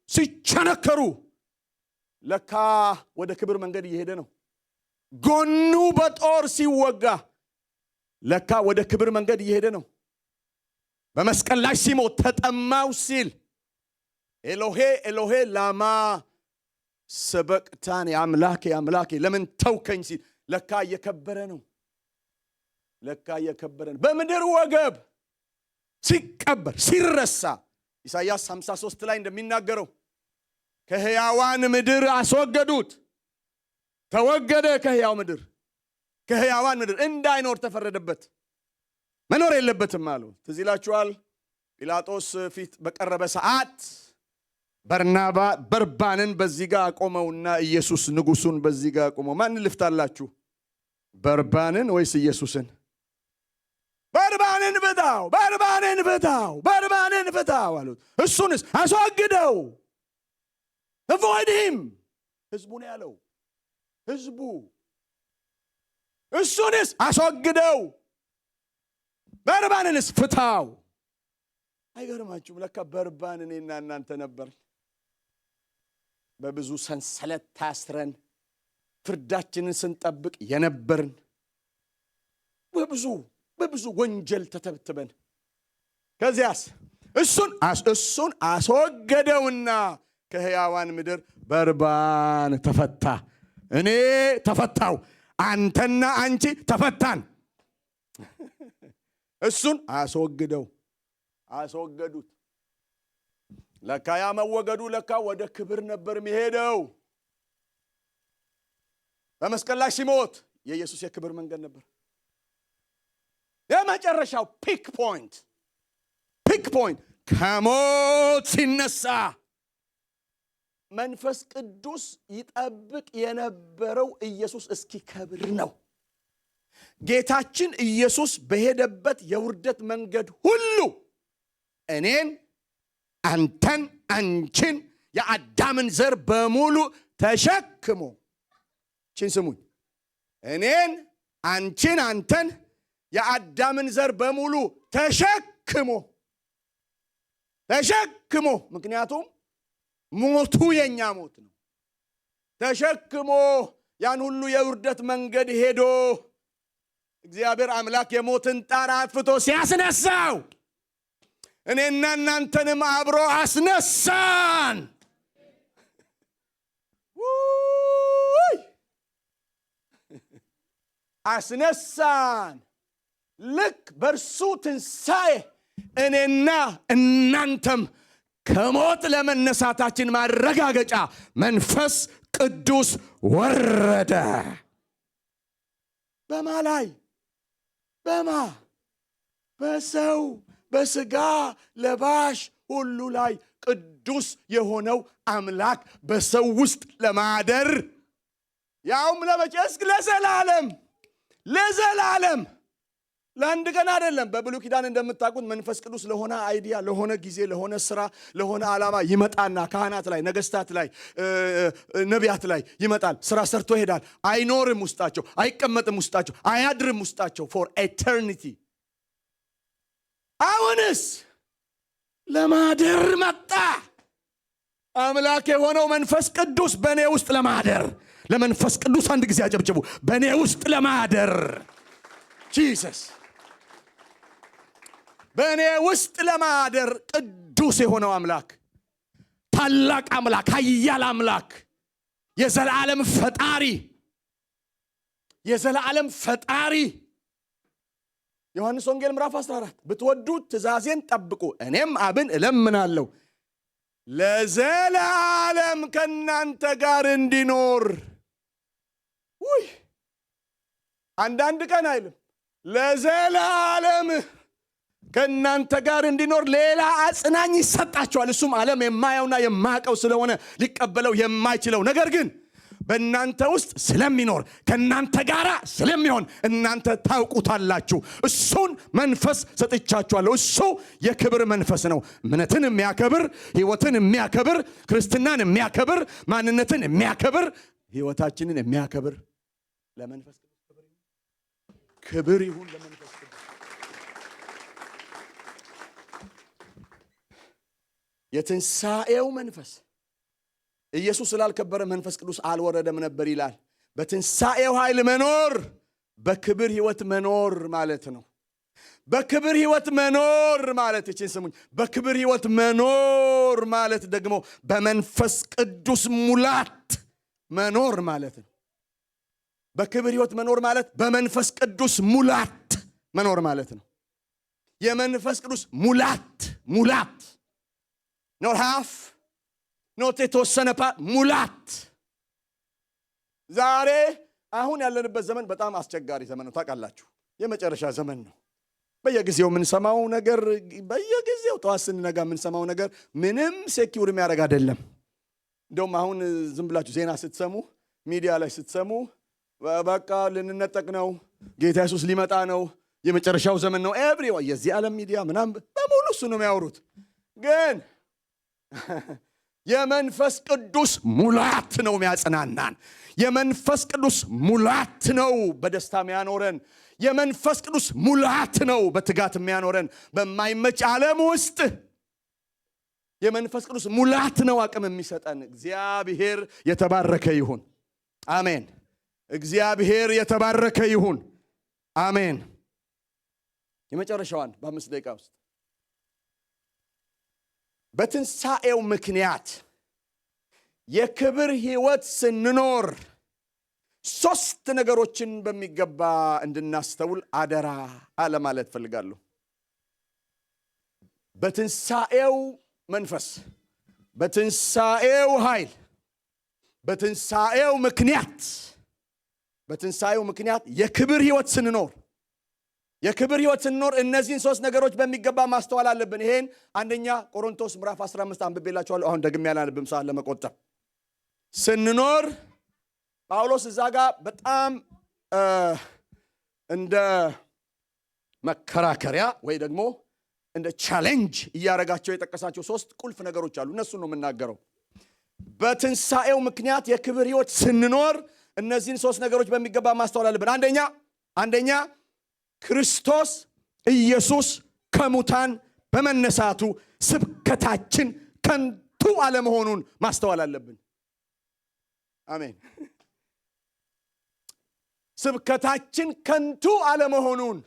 ሲቸነከሩ ለካ ወደ ክብር መንገድ እየሄደ ነው። ጎኑ በጦር ሲወጋ ለካ ወደ ክብር መንገድ እየሄደ ነው። በመስቀል ላይ ሲሞት ተጠማው ሲል ኤሎሄ ኤሎሄ ላማ ሰበቅታኒ፣ አምላኬ አምላኬ ለምን ተውከኝ ሲል ለካ እየከበረ ነው። በምድር ወገብ ሲቀበር ሲረሳ ኢሳይያስ 53 ላይ እንደሚናገረው ከሕያዋን ምድር አስወገዱት። ተወገደ ከሕያዋን ምድር እንዳይኖር ተፈረደበት። መኖር የለበትም አሉ። ትዝ ይላችኋል። ጲላጦስ ፊት በቀረበ ሰዓት በርባንን በዚህ ጋር አቆመውና ኢየሱስ ንጉሱን በዚህ ጋር አቆመው። ማን ልፍታላችሁ? በርባንን ወይስ ኢየሱስን? በርባንን ፍታው አሉት። እሱንስ አስወግደው፣ avoid him። ህዝቡ ነው ያለው። ህዝቡ እሱንስ አስወግደው፣ በርባንንስ ፍታው። አይገርማችሁም? ለካ በርባን እኔና እናንተ ነበር። በብዙ ሰንሰለት ታስረን ፍርዳችንን ስንጠብቅ የነበርን፣ በብዙ ወንጀል ተተብትበን፣ ከዚያስ እሱን አስወገደውና ከሕያዋን ምድር በርባን ተፈታ። እኔ ተፈታው፣ አንተና አንቺ ተፈታን። እሱን አስወገዱት። ለካ ያ መወገዱ ለካ ወደ ክብር ነበር የሚሄደው። በመስቀል ላይ ሲሞት የኢየሱስ የክብር መንገድ ነበር። የመጨረሻው ፒክ ፖይንት ከሞት ሲነሳ መንፈስ ቅዱስ ይጠብቅ የነበረው ኢየሱስ እስኪከብር ነው። ጌታችን ኢየሱስ በሄደበት የውርደት መንገድ ሁሉ እኔን፣ አንተን፣ አንቺን የአዳምን ዘር በሙሉ ተሸክሞ ስሙኝ፣ እኔን፣ አንቺን፣ አንተን የአዳምን ዘር በሙሉ ተሸክሞ ምክንያቱም ሞቱ የኛ ሞት ነው። ተሸክሞ ያን ሁሉ የውርደት መንገድ ሄዶ እግዚአብሔር አምላክ የሞትን ጣር አጥፍቶ ሲያስነሳው እኔና እናንተንም አብሮ አስነሳን። አስነሳን። ልክ በእርሱ ትንሣኤ እኔና እናንተም ከሞት ለመነሳታችን ማረጋገጫ መንፈስ ቅዱስ ወረደ። በማ ላይ? በሰው በሥጋ ለባሽ ሁሉ ላይ ቅዱስ የሆነው አምላክ በሰው ውስጥ ለማደር ያውም ለመቼስ ለዘላለም ለአንድ ቀን አይደለም። በብሉይ ኪዳን እንደምታውቁት መንፈስ ቅዱስ ለሆነ አይዲያ፣ ለሆነ ጊዜ፣ ለሆነ ስራ፣ ለሆነ ዓላማ ይመጣና ካህናት ላይ፣ ነገስታት ላይ፣ ነቢያት ላይ ይመጣል። ስራ ሰርቶ ይሄዳል። አይኖርም ውስጣቸው፣ አይቀመጥም ውስጣቸው፣ አያድርም ውስጣቸው ፎር ኤተርኒቲ። አሁንስ ለማደር መጣ። አምላክ የሆነው መንፈስ ቅዱስ በእኔ ውስጥ ለማደር። ለመንፈስ ቅዱስ አንድ ጊዜ አጨብጭቡ። በእኔ ውስጥ ለማደር ጂሰስ በእኔ ውስጥ ለማደር ቅዱስ የሆነው አምላክ፣ ታላቅ አምላክ፣ ኃያል አምላክ፣ የዘላለም ፈጣሪ ዮሐንስ ወንጌል ምዕራፍ 14 ብትወዱት ትእዛዜን ጠብቁ እኔም አብን እለምናለሁ ለዘላለም ከእናንተ ጋር እንዲኖር። አንዳንድ ቀን አይልም፣ ለዘላለም ከእናንተ ጋር እንዲኖር ሌላ አጽናኝ ይሰጣቸዋል። እሱም ዓለም የማየውና የማያውቀው ስለሆነ ሊቀበለው የማይችለው ነገር ግን በእናንተ ውስጥ ስለሚኖር ከእናንተ ጋር ስለሚሆን እናንተ ታውቁታላችሁ። እሱን መንፈስ ሰጥቻችኋለሁ። እሱ የክብር መንፈስ ነው። እምነትን የሚያከብር፣ ሕይወትን የሚያከብር፣ ክርስትናን የሚያከብር፣ ማንነትን የሚያከብር፣ ሕይወታችንን የሚያከብር ለመንፈስ ክብር ይሁን። ለመንፈስ ቅዱስ የትንሣኤው መንፈስ ኢየሱስ ስላልከበረ መንፈስ ቅዱስ አልወረደም ነበር ይላል። በትንሣኤው ኃይል መኖር በክብር ሕይወት መኖር ማለት ነው። በክብር ሕይወት መኖር ማለት እቺን ስሙኝ። በክብር ሕይወት መኖር ማለት ደግሞ በመንፈስ ቅዱስ ሙላት መኖር ማለት ነው። በክብር ሕይወት መኖር ማለት በመንፈስ ቅዱስ ሙላት መኖር ማለት ነው። የመንፈስ ቅዱስ ሙላት ኖት ሃፍ ኖት የተወሰነ ሙላት። ዛሬ አሁን ያለንበት ዘመን በጣም አስቸጋሪ ዘመን ነው። ታውቃላችሁ፣ የመጨረሻ ዘመን ነው። በየጊዜው የምንሰማው ነገር፣ በየጊዜው ጠዋት ስንነጋ የምንሰማው ነገር ምንም ሴኪውር የሚያደርግ አይደለም። እንደውም አሁን ዝም ብላችሁ ዜና ስትሰሙ፣ ሚዲያ ላይ ስትሰሙ በቃ ልንነጠቅ ነው፣ ጌታ ኢየሱስ ሊመጣ ነው፣ የመጨረሻው ዘመን ነው። ኤቭሪዋን የዚህ ዓለም ሚዲያ ምናምን በሙሉ እሱ ነው የሚያወሩት። ግን የመንፈስ ቅዱስ ሙላት ነው የሚያጽናናን። የመንፈስ ቅዱስ ሙላት ነው በደስታ የሚያኖረን። የመንፈስ ቅዱስ ሙላት ነው በትጋት የሚያኖረን። በማይመች ዓለም ውስጥ የመንፈስ ቅዱስ ሙላት ነው አቅም የሚሰጠን። እግዚአብሔር የተባረከ ይሁን። አሜን። እግዚአብሔር የተባረከ ይሁን። አሜን። የመጨረሻዋን በ5 ደቂቃ ውስጥ በትንሣኤው ምክንያት የክብር ሕይወት ስንኖር 3 ነገሮችን በሚገባ እንድናስተውል አደራ ለማለት ፈልጋለሁ። በትንሣኤው መንፈስ፣ በትንሣኤው ኃይል፣ በትንሣኤው ምክንያት የክብር ሕይወት ስንኖር እነዚህን 3 ነገሮች በሚገባ ማስተዋል አለብን። ይሄን አንደኛ ቆሮንቶስ ምዕራፍ 15 አንብቤላችኋለሁ። አሁን ደግሜ ያላነብም ሰዓት ለመቆጠብ ስንኖር ጳውሎስ እዛ ጋር በጣም እንደ መከራከሪያ ወይ ደግሞ እንደ ቻሌንጅ እያረጋቸው የጠቀሳቸው 3 ቁልፍ ነገሮች አሉ። እነሱን ነው የምናገረው። በትንሣኤው ምክንያት የክብር ሕይወት ስንኖር እነዚህን 3 ነገሮች በሚገባ ማስተዋል አለብን። አንደኛ ክርስቶስ ኢየሱስ ከሙታን በመነሳቱ ስብከታችን ከንቱ አለመሆኑን ማስተዋል አለብን። አሜን። ስብከታችን ከንቱ አለመሆኑን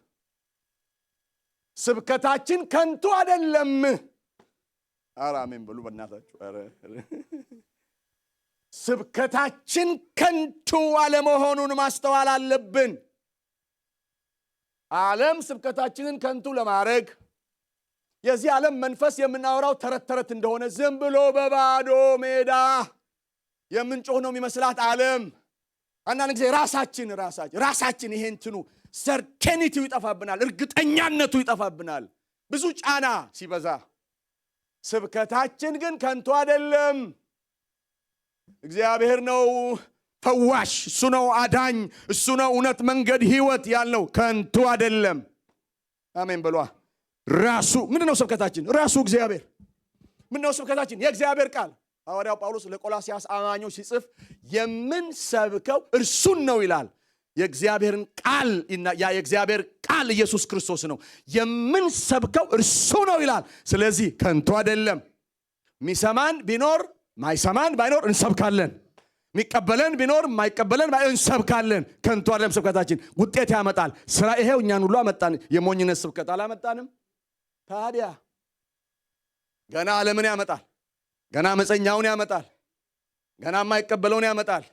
ስብከታችን ከንቱ አይደለም። አሜን በሉ በእናታችሁ። ስብከታችን ከንቱ አለመሆኑን ማስተዋል አለብን። ዓለም ስብከታችንን ከንቱ ለማድረግ የዚህ ዓለም መንፈስ የምናወራው ተረት ተረት እንደሆነ ዝም ብሎ በባዶ ሜዳ የምንጮህ ነው የሚመስላት ዓለም። አንዳንድ ጊዜ ራሳችን ይሄ እንትኑ ሰርቴኒቲው ይጠፋብናል፣ እርግጠኛነቱ ይጠፋብናል ብዙ ጫና ሲበዛ። ስብከታችን ግን ከንቱ አይደለም። እግዚአብሔር ነው ፈዋሽ፣ እሱ ነው አዳኝ፣ እሱ ነው እውነት፣ መንገድ፣ ሕይወት ያለው። ከንቱ አይደለም። አሜን በሏ። ራሱ ምንድነው ስብከታችን? ራሱ እግዚአብሔር። ምንድነው ስብከታችን? የእግዚአብሔር ቃል። ሐዋርያው ጳውሎስ ለቆላስያስ አማኞች ሲጽፍ የምንሰብከው እርሱን ነው ይላል። የእግዚአብሔርን ቃል፣ ያ የእግዚአብሔር ቃል ኢየሱስ ክርስቶስ ነው። የምንሰብከው እርሱ ነው ይላል። ስለዚህ ከንቱ አይደለም። ሚሰማን ቢኖር ማይሰማን ባይኖር እንሰብካለን። ሚቀበለን ቢኖር ማይቀበለን እንሰብካለን። ከንቱ አይደለም ስብከታችን። ውጤት ያመጣል። ስራ ይሄው እኛን ሁሉ አመጣን። የሞኝነት ስብከት አላመጣንም። ታዲያ ገና ዓለምን ያመጣል። ገና አመፀኛውን ያመጣል። ገና የማይቀበለውን ያመጣል።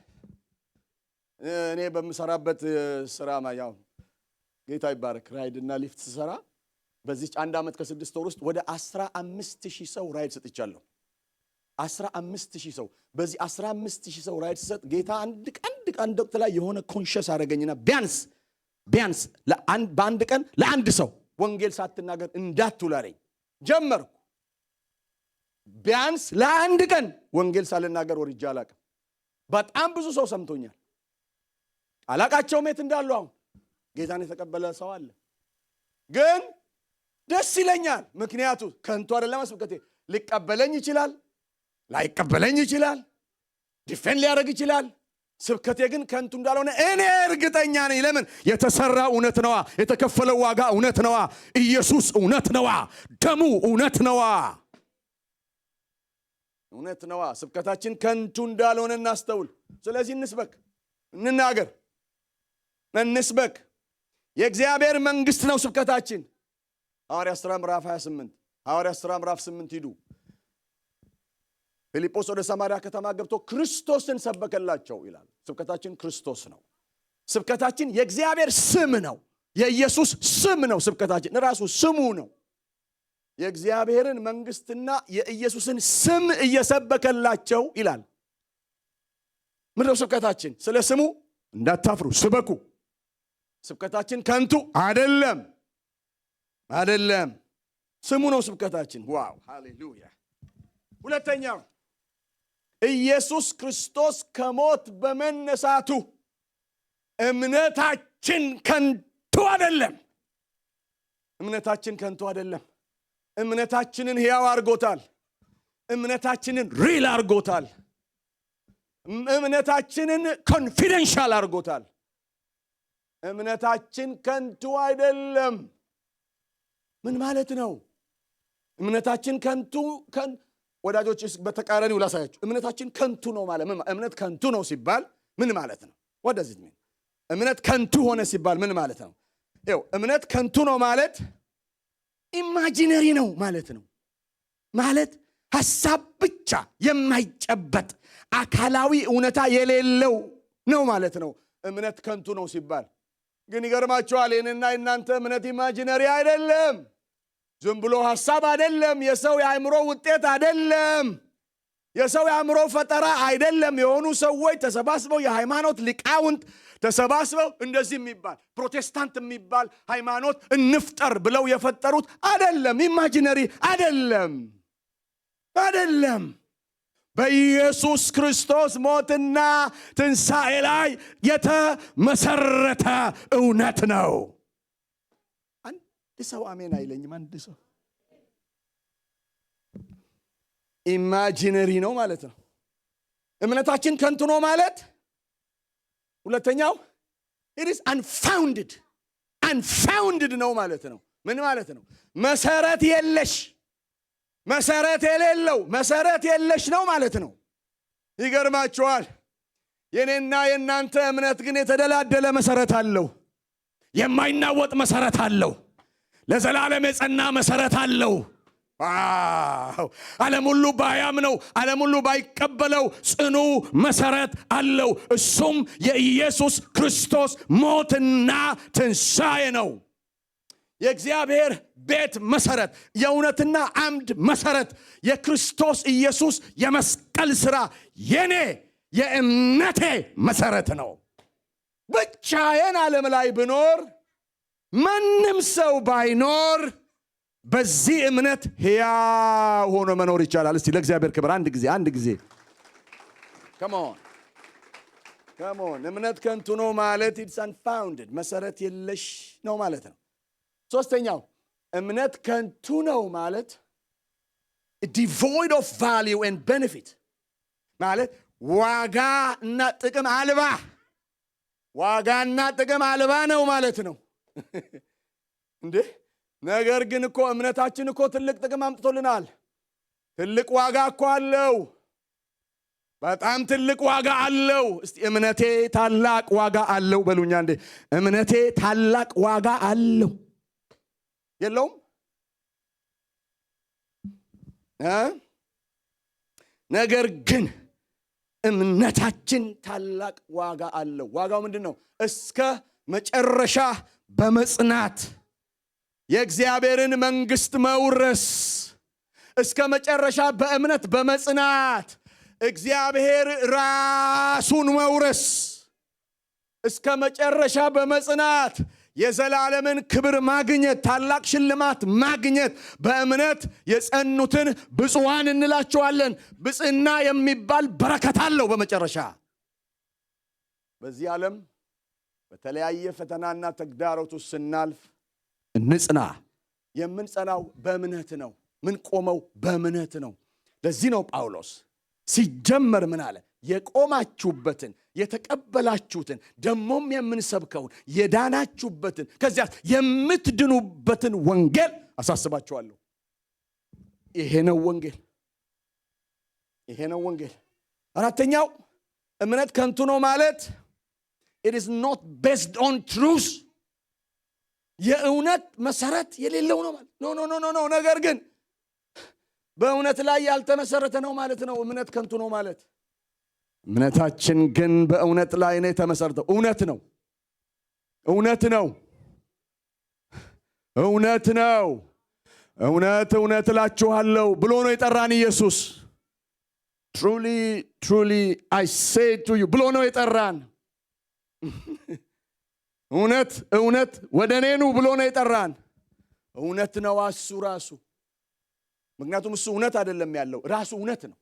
እኔ በምሰራበት ስራ ያው ጌታ ይባረክ ራይድና ሊፍት ስሰራ በዚህ 1 ዓመት ከ6 ወር ውስጥ ወደ 15000 ሰው ራይድ ሰጥቻለሁ። 15000 ሰው። በዚህ 15000 ሰው ራይድ ሰጥ ጌታ አንድ ቀን ወቅት ላይ የሆነ ኮንሸስ አደረገኝና ቢያንስ በአንድ ቀን ለአንድ ሰው ወንጌል ሳትናገር እንዳትውል አለኝ። ጀመርኩ። ቢያንስ ለአንድ ቀን ወንጌል ሳልናገር ወርጄ አላቅም። በጣም ብዙ ሰው ሰምቶኛል። አላቃቸውም የት እንዳሉ። አሁን ጌታን የተቀበለ ሰው አለ። ግን ደስ ይለኛል። ምክንያቱ ከንቱ አይደለም ስብከቴ። ሊቀበለኝ ይችላል፣ ላይቀበለኝ ይችላል፣ ዲፌንድ ሊያደርግ ይችላል። ስብከቴ ግን ከንቱ እንዳልሆነ እኔ እርግጠኛ ነኝ። ለምን? የተሰራ እውነት ነዋ። የተከፈለው ዋጋ እውነት ነዋ። ኢየሱስ እውነት ነዋ። ደሙ እውነት ነዋ። እውነት ነዋ። ስብከታችን ከንቱ እንዳልሆነ እናስተውል። ስለዚህ እንስበክ፣ እንናገር፣ እንስበክ። የእግዚአብሔር መንግስት ነው ስብከታችን። ሐዋርያት ሥራ ምዕራፍ 28 ሐዋርያት ሥራ ምዕራፍ 8 ሂዱ። ፊልጶስ ወደ ሰማርያ ከተማ ገብቶ ክርስቶስን ሰበከላቸው ይላል። ስብከታችን ክርስቶስ ነው። ስብከታችን የእግዚአብሔር ስም ነው። የኢየሱስ ስም ነው ስብከታችን። ራሱ ስሙ ነው። የእግዚአብሔርን መንግስትና የኢየሱስን ስም እየሰበከላቸው ይላል። ምንድነው ስብከታችን? ስለ ስሙ እንዳታፍሩ ስበኩ። ስብከታችን ከንቱ አይደለም። ስሙ ነው ስብከታችን። ዋው ሃሌሉያ። ሁለተኛው ኢየሱስ ክርስቶስ ከሞት በመነሳቱ እምነታችን ከንቱ አይደለም። እምነታችን ከንቱ አይደለም። እምነታችንን ሕያው አድርጎታል። እምነታችንን ሪል አድርጎታል። እምነታችንን ኮንፊደንሻል አድርጎታል። እምነታችን ከንቱ አይደለም። ምን ማለት ነው? እምነታችን ከንቱ ወዳጆች፣ በተቃራኒው ላሳያችሁ። እምነታችን ከንቱ ነው ማለት እምነት ከንቱ ነው ሲባል ምን ማለት ነው? ወደዚህ እምነት ከንቱ ሆነ ሲባል ምን ማለት ነው? ይኸው እምነት ከንቱ ነው ማለት ኢማጂነሪ ነው ማለት ነው። ማለት ሐሳብ ብቻ የማይጨበጥ አካላዊ እውነታ የሌለው ነው ማለት ነው። እምነት ከንቱ ነው ሲባል ግን ይገርማችኋል፣ የኔና የናንተ እምነት ኢማጂነሪ አይደለም። ዝም ብሎ ሐሳብ አይደለም። የሰው የአእምሮ ውጤት አይደለም። የሰው የአእምሮ ፈጠራ አይደለም። የሆኑ ሰዎች ተሰባስበው የሃይማኖት ሊቃውንት ተሰባስበው እንደዚህ የሚባል ፕሮቴስታንት የሚባል ሃይማኖት እንፍጠር ብለው የፈጠሩት አይደለም። ኢማጂነሪ አይደለም። በኢየሱስ ክርስቶስ ሞትና ትንሣኤ ላይ የተመሰረተ እውነት ነው። አንድ ሰው አሜን አይለኝም። አንድ ሰው ኢማጂነሪ ነው ማለት ነው። እምነታችን ከንቱ ነው ማለት ሁለተኛው it is unfounded ነው ማለት ነው። ምን ማለት ነው? መሰረት የሌለው መሰረት የለሽ ነው ማለት ነው። ይገርማችኋል፣ የኔና የናንተ እምነት ግን የተደላደለ መሰረት አለው። የማይናወጥ መሰረት አለው። ለዘላለም የጸና መሰረት አለው። ዓለም ሁሉ ባያምነው፣ ዓለም ሁሉ ባይቀበለው ጽኑ መሰረት አለው። እሱም የኢየሱስ ክርስቶስ ሞትና ትንሣኤ ነው። የእግዚአብሔር ቤት መሰረት፣ የእውነትና አምድ መሰረት የክርስቶስ ኢየሱስ የመስቀል ሥራ የኔ የእምነቴ መሰረት ነው። ብቻዬን ዓለም ላይ ብኖር፣ ማንም ሰው ባይኖር በዚህ እምነት ሕያው ሆኖ መኖር ይቻላል። እስቲ ለእግዚአብሔር ክብር አንድ ጊዜ come on እምነት ከንቱ ነው ማለት it's unfounded መሰረት የለሽ ነው ማለት ነው። ሶስተኛው እምነት ከንቱ ነው ማለት devoid of value and benefit ማለት ዋጋና ጥቅም አልባ ነው ማለት ነው። እንዴ ነገር ግን እኮ እምነታችን እኮ ትልቅ ጥቅም አምጥቶልናል። ትልቅ ዋጋ እኮ አለው። በጣም ትልቅ ዋጋ አለው። እስቲ እምነቴ ታላቅ ዋጋ አለው በሉኛ እንዴ። እምነቴ ታላቅ ዋጋ አለው የለውም? ነገር ግን እምነታችን ታላቅ ዋጋ አለው። ዋጋው ምንድነው? እስከ መጨረሻ በመጽናት የእግዚአብሔርን መንግስት መውረስ፣ እስከ መጨረሻ በእምነት በመጽናት እግዚአብሔር ራሱን መውረስ፣ እስከ መጨረሻ በመጽናት የዘላለምን ክብር ማግኘት፣ ታላቅ ሽልማት ማግኘት። በእምነት የጸኑትን ብፁዓን እንላቸዋለን። ብፅዕና የሚባል በረከት አለው። በመጨረሻ በዚህ ዓለም በተለያየ ፈተናና ተግዳሮት ውስጥ ስናልፍ እንጽና። የምንጸናው በእምነት ነው። ምን ቆመው በእምነት ነው። ለዚህ ነው ጳውሎስ ሲጀመር ምን አለ? የቆማችሁበትን የተቀበላችሁትን ደሞም የምንሰብከውን የዳናችሁበትን ከዚያ የምትድኑበትን ወንጌል አሳስባችኋለሁ። ይሄ ነው ወንጌል። አራተኛው እምነት ከንቱ ነው ማለት it is not based on truth የእውነት መሰረት የሌለው ነው ማለት ኖ ነገር ግን በእውነት ላይ ያልተመሰረተ ነው ማለት ነው። እምነት ከንቱ ነው ማለት እምነታችን ግን በእውነት ላይ ነው የተመሰረተው። እውነት እላችኋለሁ ብሎ ነው የጠራን ኢየሱስ። truly I say to you ብሎ ነው የጠራን። እውነት ወደ እኔ ኑ ብሎ ነው የጠራን። እውነት ነው እሱ ራሱ። ምክንያቱም እሱ እውነት አይደለም ያለው፣ ራሱ እውነት ነው።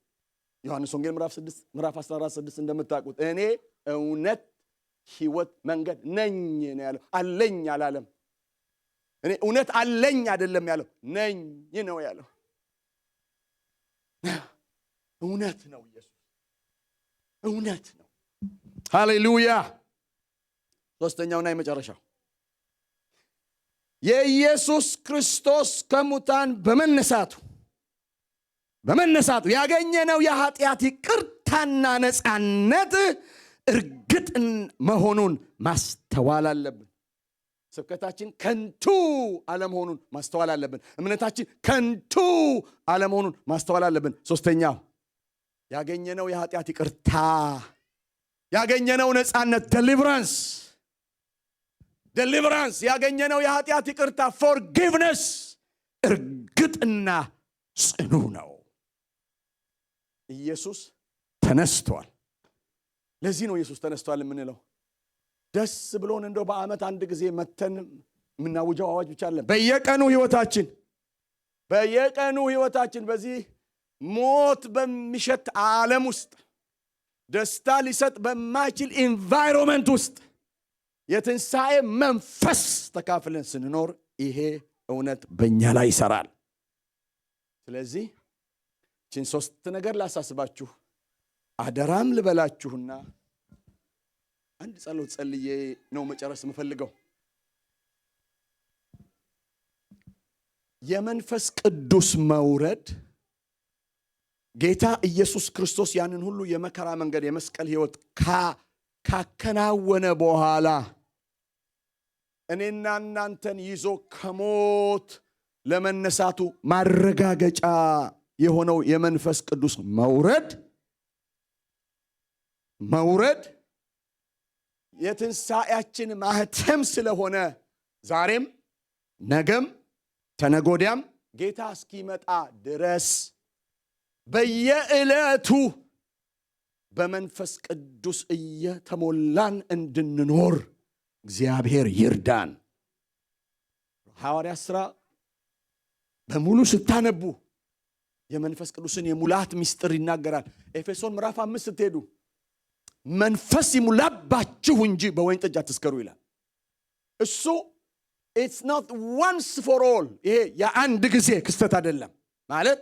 ዮሐንስ ወንጌል ምዕራፍ 14:6 እንደምታውቁት እኔ እውነት ሕይወት መንገድ ነኝ ነው ያለው። አለኝ አላለም። እኔ እውነት አለኝ አይደለም ያለው፣ ነኝ ነው ያለው። እውነት ነው ኢየሱስ፣ እውነት ነው። ሃሌሉያ። ሶስተኛውና የመጨረሻው የኢየሱስ ክርስቶስ ከሙታን በመነሳቱ ያገኘነው የኃጢአት ይቅርታና ነፃነት እርግጥ መሆኑን ማስተዋል አለብን። ስብከታችን ከንቱ አለመሆኑን ማስተዋል አለብን። እምነታችን ከንቱ አለመሆኑን ማስተዋል አለብን። ሶስተኛው ያገኘነው የኃጢአት ይቅርታ፣ ያገኘነው ነፃነት deliverance ያገኘነው የኃጢአት ይቅርታ forgiveness እርግጥና ጽኑ ነው። ኢየሱስ ተነስቷል። ለዚህ ነው ኢየሱስ ተነስቷል የምንለው። ደስ ብሎን እንደው በዓመት አንድ ጊዜ መተን የምናውጀው አዋጅ ብቻ አይደለም። በየቀኑ ህይወታችን በዚህ ሞት በሚሸት ዓለም ውስጥ ደስታ ሊሰጥ በማይችል ኢንቫይሮንመንት ውስጥ የትንሣኤ መንፈስ ተካፍለን ስንኖር ይሄ እውነት በእኛ ላይ ይሰራል። ስለዚህ ይህችን 3 ነገር ላሳስባችሁ አደራም ልበላችሁና አንድ ጸሎት ጸልዬ ነው መጨረስ የምፈልገው። የመንፈስ ቅዱስ መውረድ ጌታ ኢየሱስ ክርስቶስ ያንን ሁሉ የመከራ መንገድ የመስቀል ሕይወት ካከናወነ በኋላ እኔና እናንተን ይዞ ከሞት ለመነሳቱ ማረጋገጫ የሆነው የመንፈስ ቅዱስ መውረድ የትንሣኤያችን ማህተም ስለሆነ ዛሬም ነገም ተነጎዲያም ጌታ እስኪመጣ ድረስ በየዕለቱ በመንፈስ ቅዱስ እየተሞላን እንድንኖር እግዚአብሔር ይርዳን። ሐዋርያት ሥራ በሙሉ ስታነቡ የመንፈስ ቅዱስን የሙላት ምስጢር ይናገራል። ኤፌሶን ምዕራፍ 5 ስትሄዱ መንፈስ ይሙላባችሁ እንጂ በወይን ጠጅ አትስከሩ ይላል። እሱ it's not once for all፣ ይሄ የአንድ ጊዜ ክስተት አይደለም። ማለት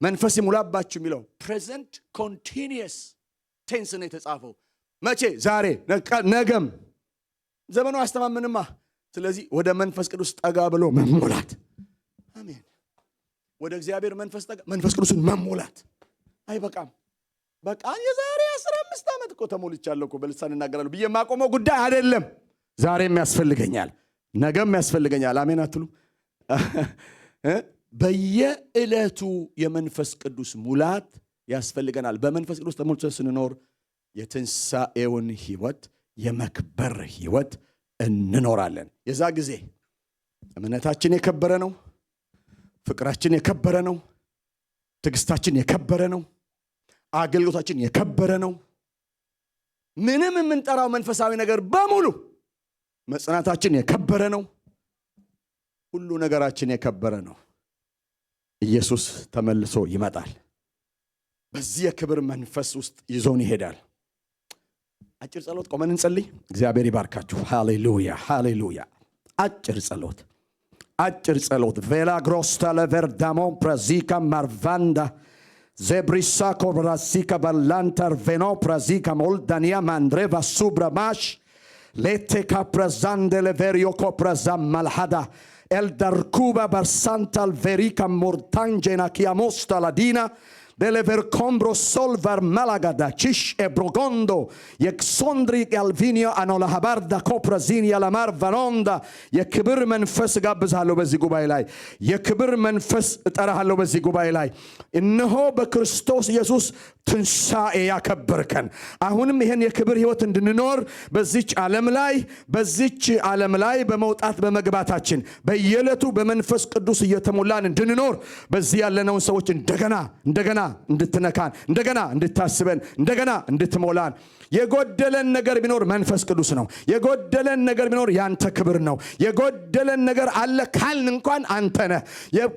መንፈስ ይሙላባችሁ የሚለው present continuous tense ነው የተጻፈው። መቼ? ዛሬ፣ ነገም። ዘመኑ አያስተማምንማ። ስለዚህ ወደ መንፈስ ቅዱስ ጠጋ ብሎ መሞላት። አሜን። ወደ እግዚአብሔር መንፈስ ቅዱስን መሞላት አይበቃም። በቃ የዛሬ 15 ዓመት እኮ ተሞልቻለሁ እኮ በልሳን እናገራለሁ ብዬ የማቆመው ጉዳይ አይደለም። ዛሬም ያስፈልገኛል፣ ነገም ያስፈልገኛል። አሜን አትሉ? በየዕለቱ የመንፈስ ቅዱስ ሙላት ያስፈልገናል። በመንፈስ ቅዱስ ተሞልተን ስንኖር የትንሣኤውን ሕይወት የመክበር ሕይወት እንኖራለን። የዛ ጊዜ እምነታችን የከበረ ነው፣ ፍቅራችን የከበረ ነው፣ ትዕግስታችን የከበረ ነው፣ አገልግሎታችን የከበረ ነው። ምንም የምንጠራው መንፈሳዊ ነገር በሙሉ መጽናታችን የከበረ ነው። ሁሉ ነገራችን የከበረ ነው። ኢየሱስ ተመልሶ ይመጣል። በዚህ የክብር መንፈስ ውስጥ ይዞን ይሄዳል። አጭር ጸሎት ቆመን እንጸልይ። እግዚአብሔር ይባርካችሁ። ሃሌሉያ ሃሌሉያ። አጭር ጸሎት ቬላ ግሮስታ ለቨርዳሞ ፕራዚካ ማርቫንዳ zebrisa cobrasika balantar veno prazika moldania mandreva subramash lete caprazande leverio coprazam malhada el darkuba barsantal verica mortangena chiamosta ladina delever combro solvar malagada cish e brogondo yexondri galvinio anola habarda coprazinia la mar vanonda የክብር መንፈስ ጋብዛለሁ በዚህ ጉባኤ ላይ የክብር መንፈስ እጠራሃለሁ በዚህ ጉባኤ ላይ እነሆ በክርስቶስ ኢየሱስ ትንሣኤ ያከበርከን አሁንም ይሄን የክብር ሕይወት እንድንኖር በዚች ዓለም ላይ በመውጣት በመግባታችን በየዕለቱ በመንፈስ ቅዱስ እየተሞላን እንድንኖር በዚህ ያለነውን ሰዎች እንደገና እንድትነካን እንደገና እንድታስበን እንደገና እንድትሞላን የጎደለን ነገር ቢኖር መንፈስ ቅዱስ ነው። የጎደለን ነገር ቢኖር ያንተ ክብር ነው። የጎደለን ነገር አለ ካልን እንኳን አንተ ነህ።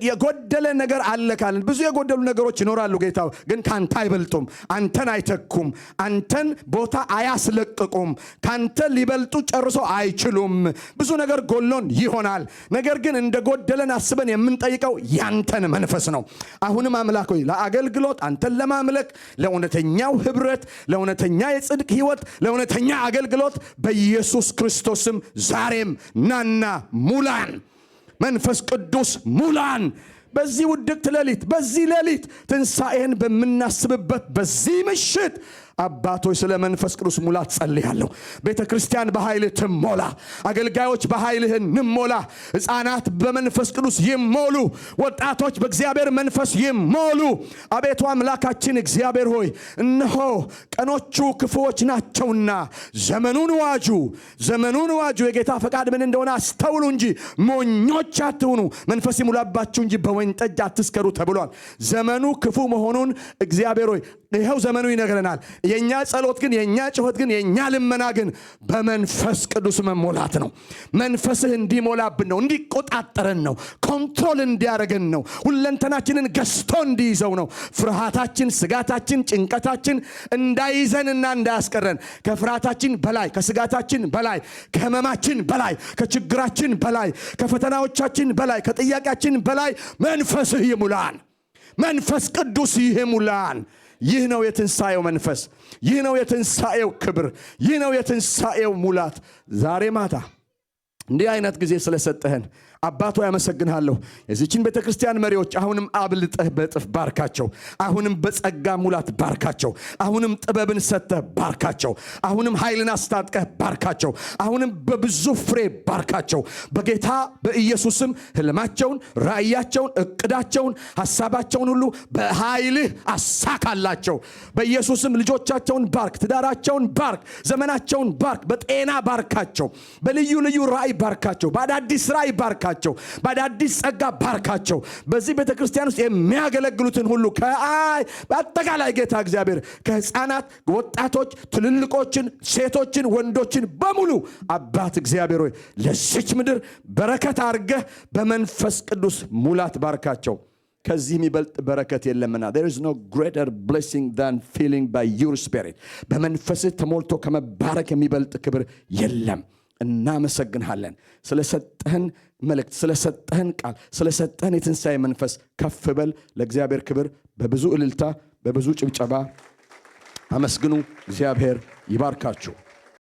የጎደለን ነገር አለ ካልን ብዙ የጎደሉ ነገሮች ይኖራሉ ጌታ ግን ካንተ አይበልጡም። አንተን አይተኩም። አንተን ቦታ አያስለቅቁም። ካንተ ሊበልጡ ጨርሶ አይችሉም። ብዙ ነገር ጎሎን ይሆናል። ነገር ግን እንደጎደለን አስበን የምንጠይቀው ያንተን መንፈስ ነው። አሁንም አምላክ ሆይ ለአገልግሎት አንተን ለማምለክ ለእውነተኛው ህብረት ለእውነተኛ የጽድቅ ሕይወት ለእውነተኛ አገልግሎት በኢየሱስ ክርስቶስም ዛሬም ናና ሙላን። መንፈስ ቅዱስ ሙላን። በዚህ ውድቅት ሌሊት በዚህ ሌሊት ትንሣኤን በምናስብበት በዚህ ምሽት አባቶች ስለ መንፈስ ቅዱስ ሙላት ጸልያለሁ። ቤተ ክርስቲያን በኃይልህ ትሞላ። አገልጋዮች በኃይልህ እንሞላ። ሕፃናት በመንፈስ ቅዱስ ይሞሉ። ወጣቶች በእግዚአብሔር መንፈስ ይሞሉ። አቤቱ አምላካችን እግዚአብሔር ሆይ እነሆ ቀኖቹ ክፉዎች ናቸውና ዘመኑን ዋጁ። የጌታ ፈቃድ ምን እንደሆነ አስተውሉ እንጂ ሞኞች አትሁኑ። መንፈስ ይሙላባችሁ እንጂ በወይን ጠጅ አትስከሩ ተብሏል። ዘመኑ ክፉ መሆኑን እግዚአብሔር ሆይ ይኸው ዘመኑ ይነግረናል። የኛ ጸሎት ግን የኛ ጩኸት ግን የኛ ልመና ግን በመንፈስ ቅዱስ መሞላት ነው። መንፈስህ እንዲሞላብን ነው፣ እንዲቆጣጠረን ነው፣ ኮንትሮል እንዲያደርገን ነው፣ ሁለንተናችንን ገዝቶ እንዲይዘው ነው። ፍርሃታችን፣ ስጋታችን፣ ጭንቀታችን እንዳይዘንና እንዳያስቀረን ከፍርሃታችን በላይ ከስጋታችን በላይ ከህመማችን በላይ ከችግራችን በላይ ከፈተናዎቻችን በላይ ከጥያቄያችን በላይ መንፈስህ ይሙላን። መንፈስ ቅዱስ ይሙላን። ይህ ነው የትንሣኤው መንፈስ። ይህ ነው የትንሣኤው ክብር። ይህ ነው የትንሣኤው ሙላት። ዛሬ ማታ እንዲህ አይነት ጊዜ ስለሰጠህን አባቶ ያመሰግንሃለሁ። የዚህችን ቤተክርስቲያን መሪዎች አሁንም አብልጠህ በጥፍ ባርካቸው። አሁንም በጸጋ ሙላት ባርካቸው። አሁንም ጥበብን ሰጥተህ ባርካቸው። አሁንም ኃይልን አስታጥቀህ ባርካቸው። አሁንም በብዙ ፍሬ ባርካቸው። በጌታ በኢየሱስም ህልማቸውን፣ ራእያቸውን፣ እቅዳቸውን፣ ሐሳባቸውን ሁሉ በኃይልህ አሳካላቸው። በኢየሱስም ልጆቻቸውን ባርክ፣ ትዳራቸውን ባርክ፣ ዘመናቸውን ባርክ፣ በጤና ባርካቸው፣ በልዩ ልዩ ራእይ ባርካቸው፣ በአዳዲስ ራእይ ባርካቸው፣ በአዳዲስ ጸጋ ባርካቸው። በዚህ ቤተክርስቲያን ውስጥ የሚያገለግሉትን ሁሉ በአጠቃላይ ጌታ እግዚአብሔር ከህፃናት፣ ወጣቶች፣ ትልልቆችን፣ ሴቶችን፣ ወንዶችን በሙሉ አባት እግዚአብሔር ሆይ ለዚች ምድር በረከት አድርገህ በመንፈስ ቅዱስ ሙላት ባርካቸው። ከዚህ የሚበልጥ በረከት የለምና there is no greater blessing than feeling by your spirit። በመንፈስህ ተሞልቶ ከመባረክ የሚበልጥ ክብር የለም። እናመሰግንሃለን ስለሰጠህን መልእክት፣ ስለሰጠህን ቃል፣ ስለሰጠህን የትንሣኤ መንፈስ። ከፍ በል። ለእግዚአብሔር ክብር በብዙ እልልታ፣ በብዙ ጭብጨባ አመስግኑ። እግዚአብሔር ይባርካችሁ።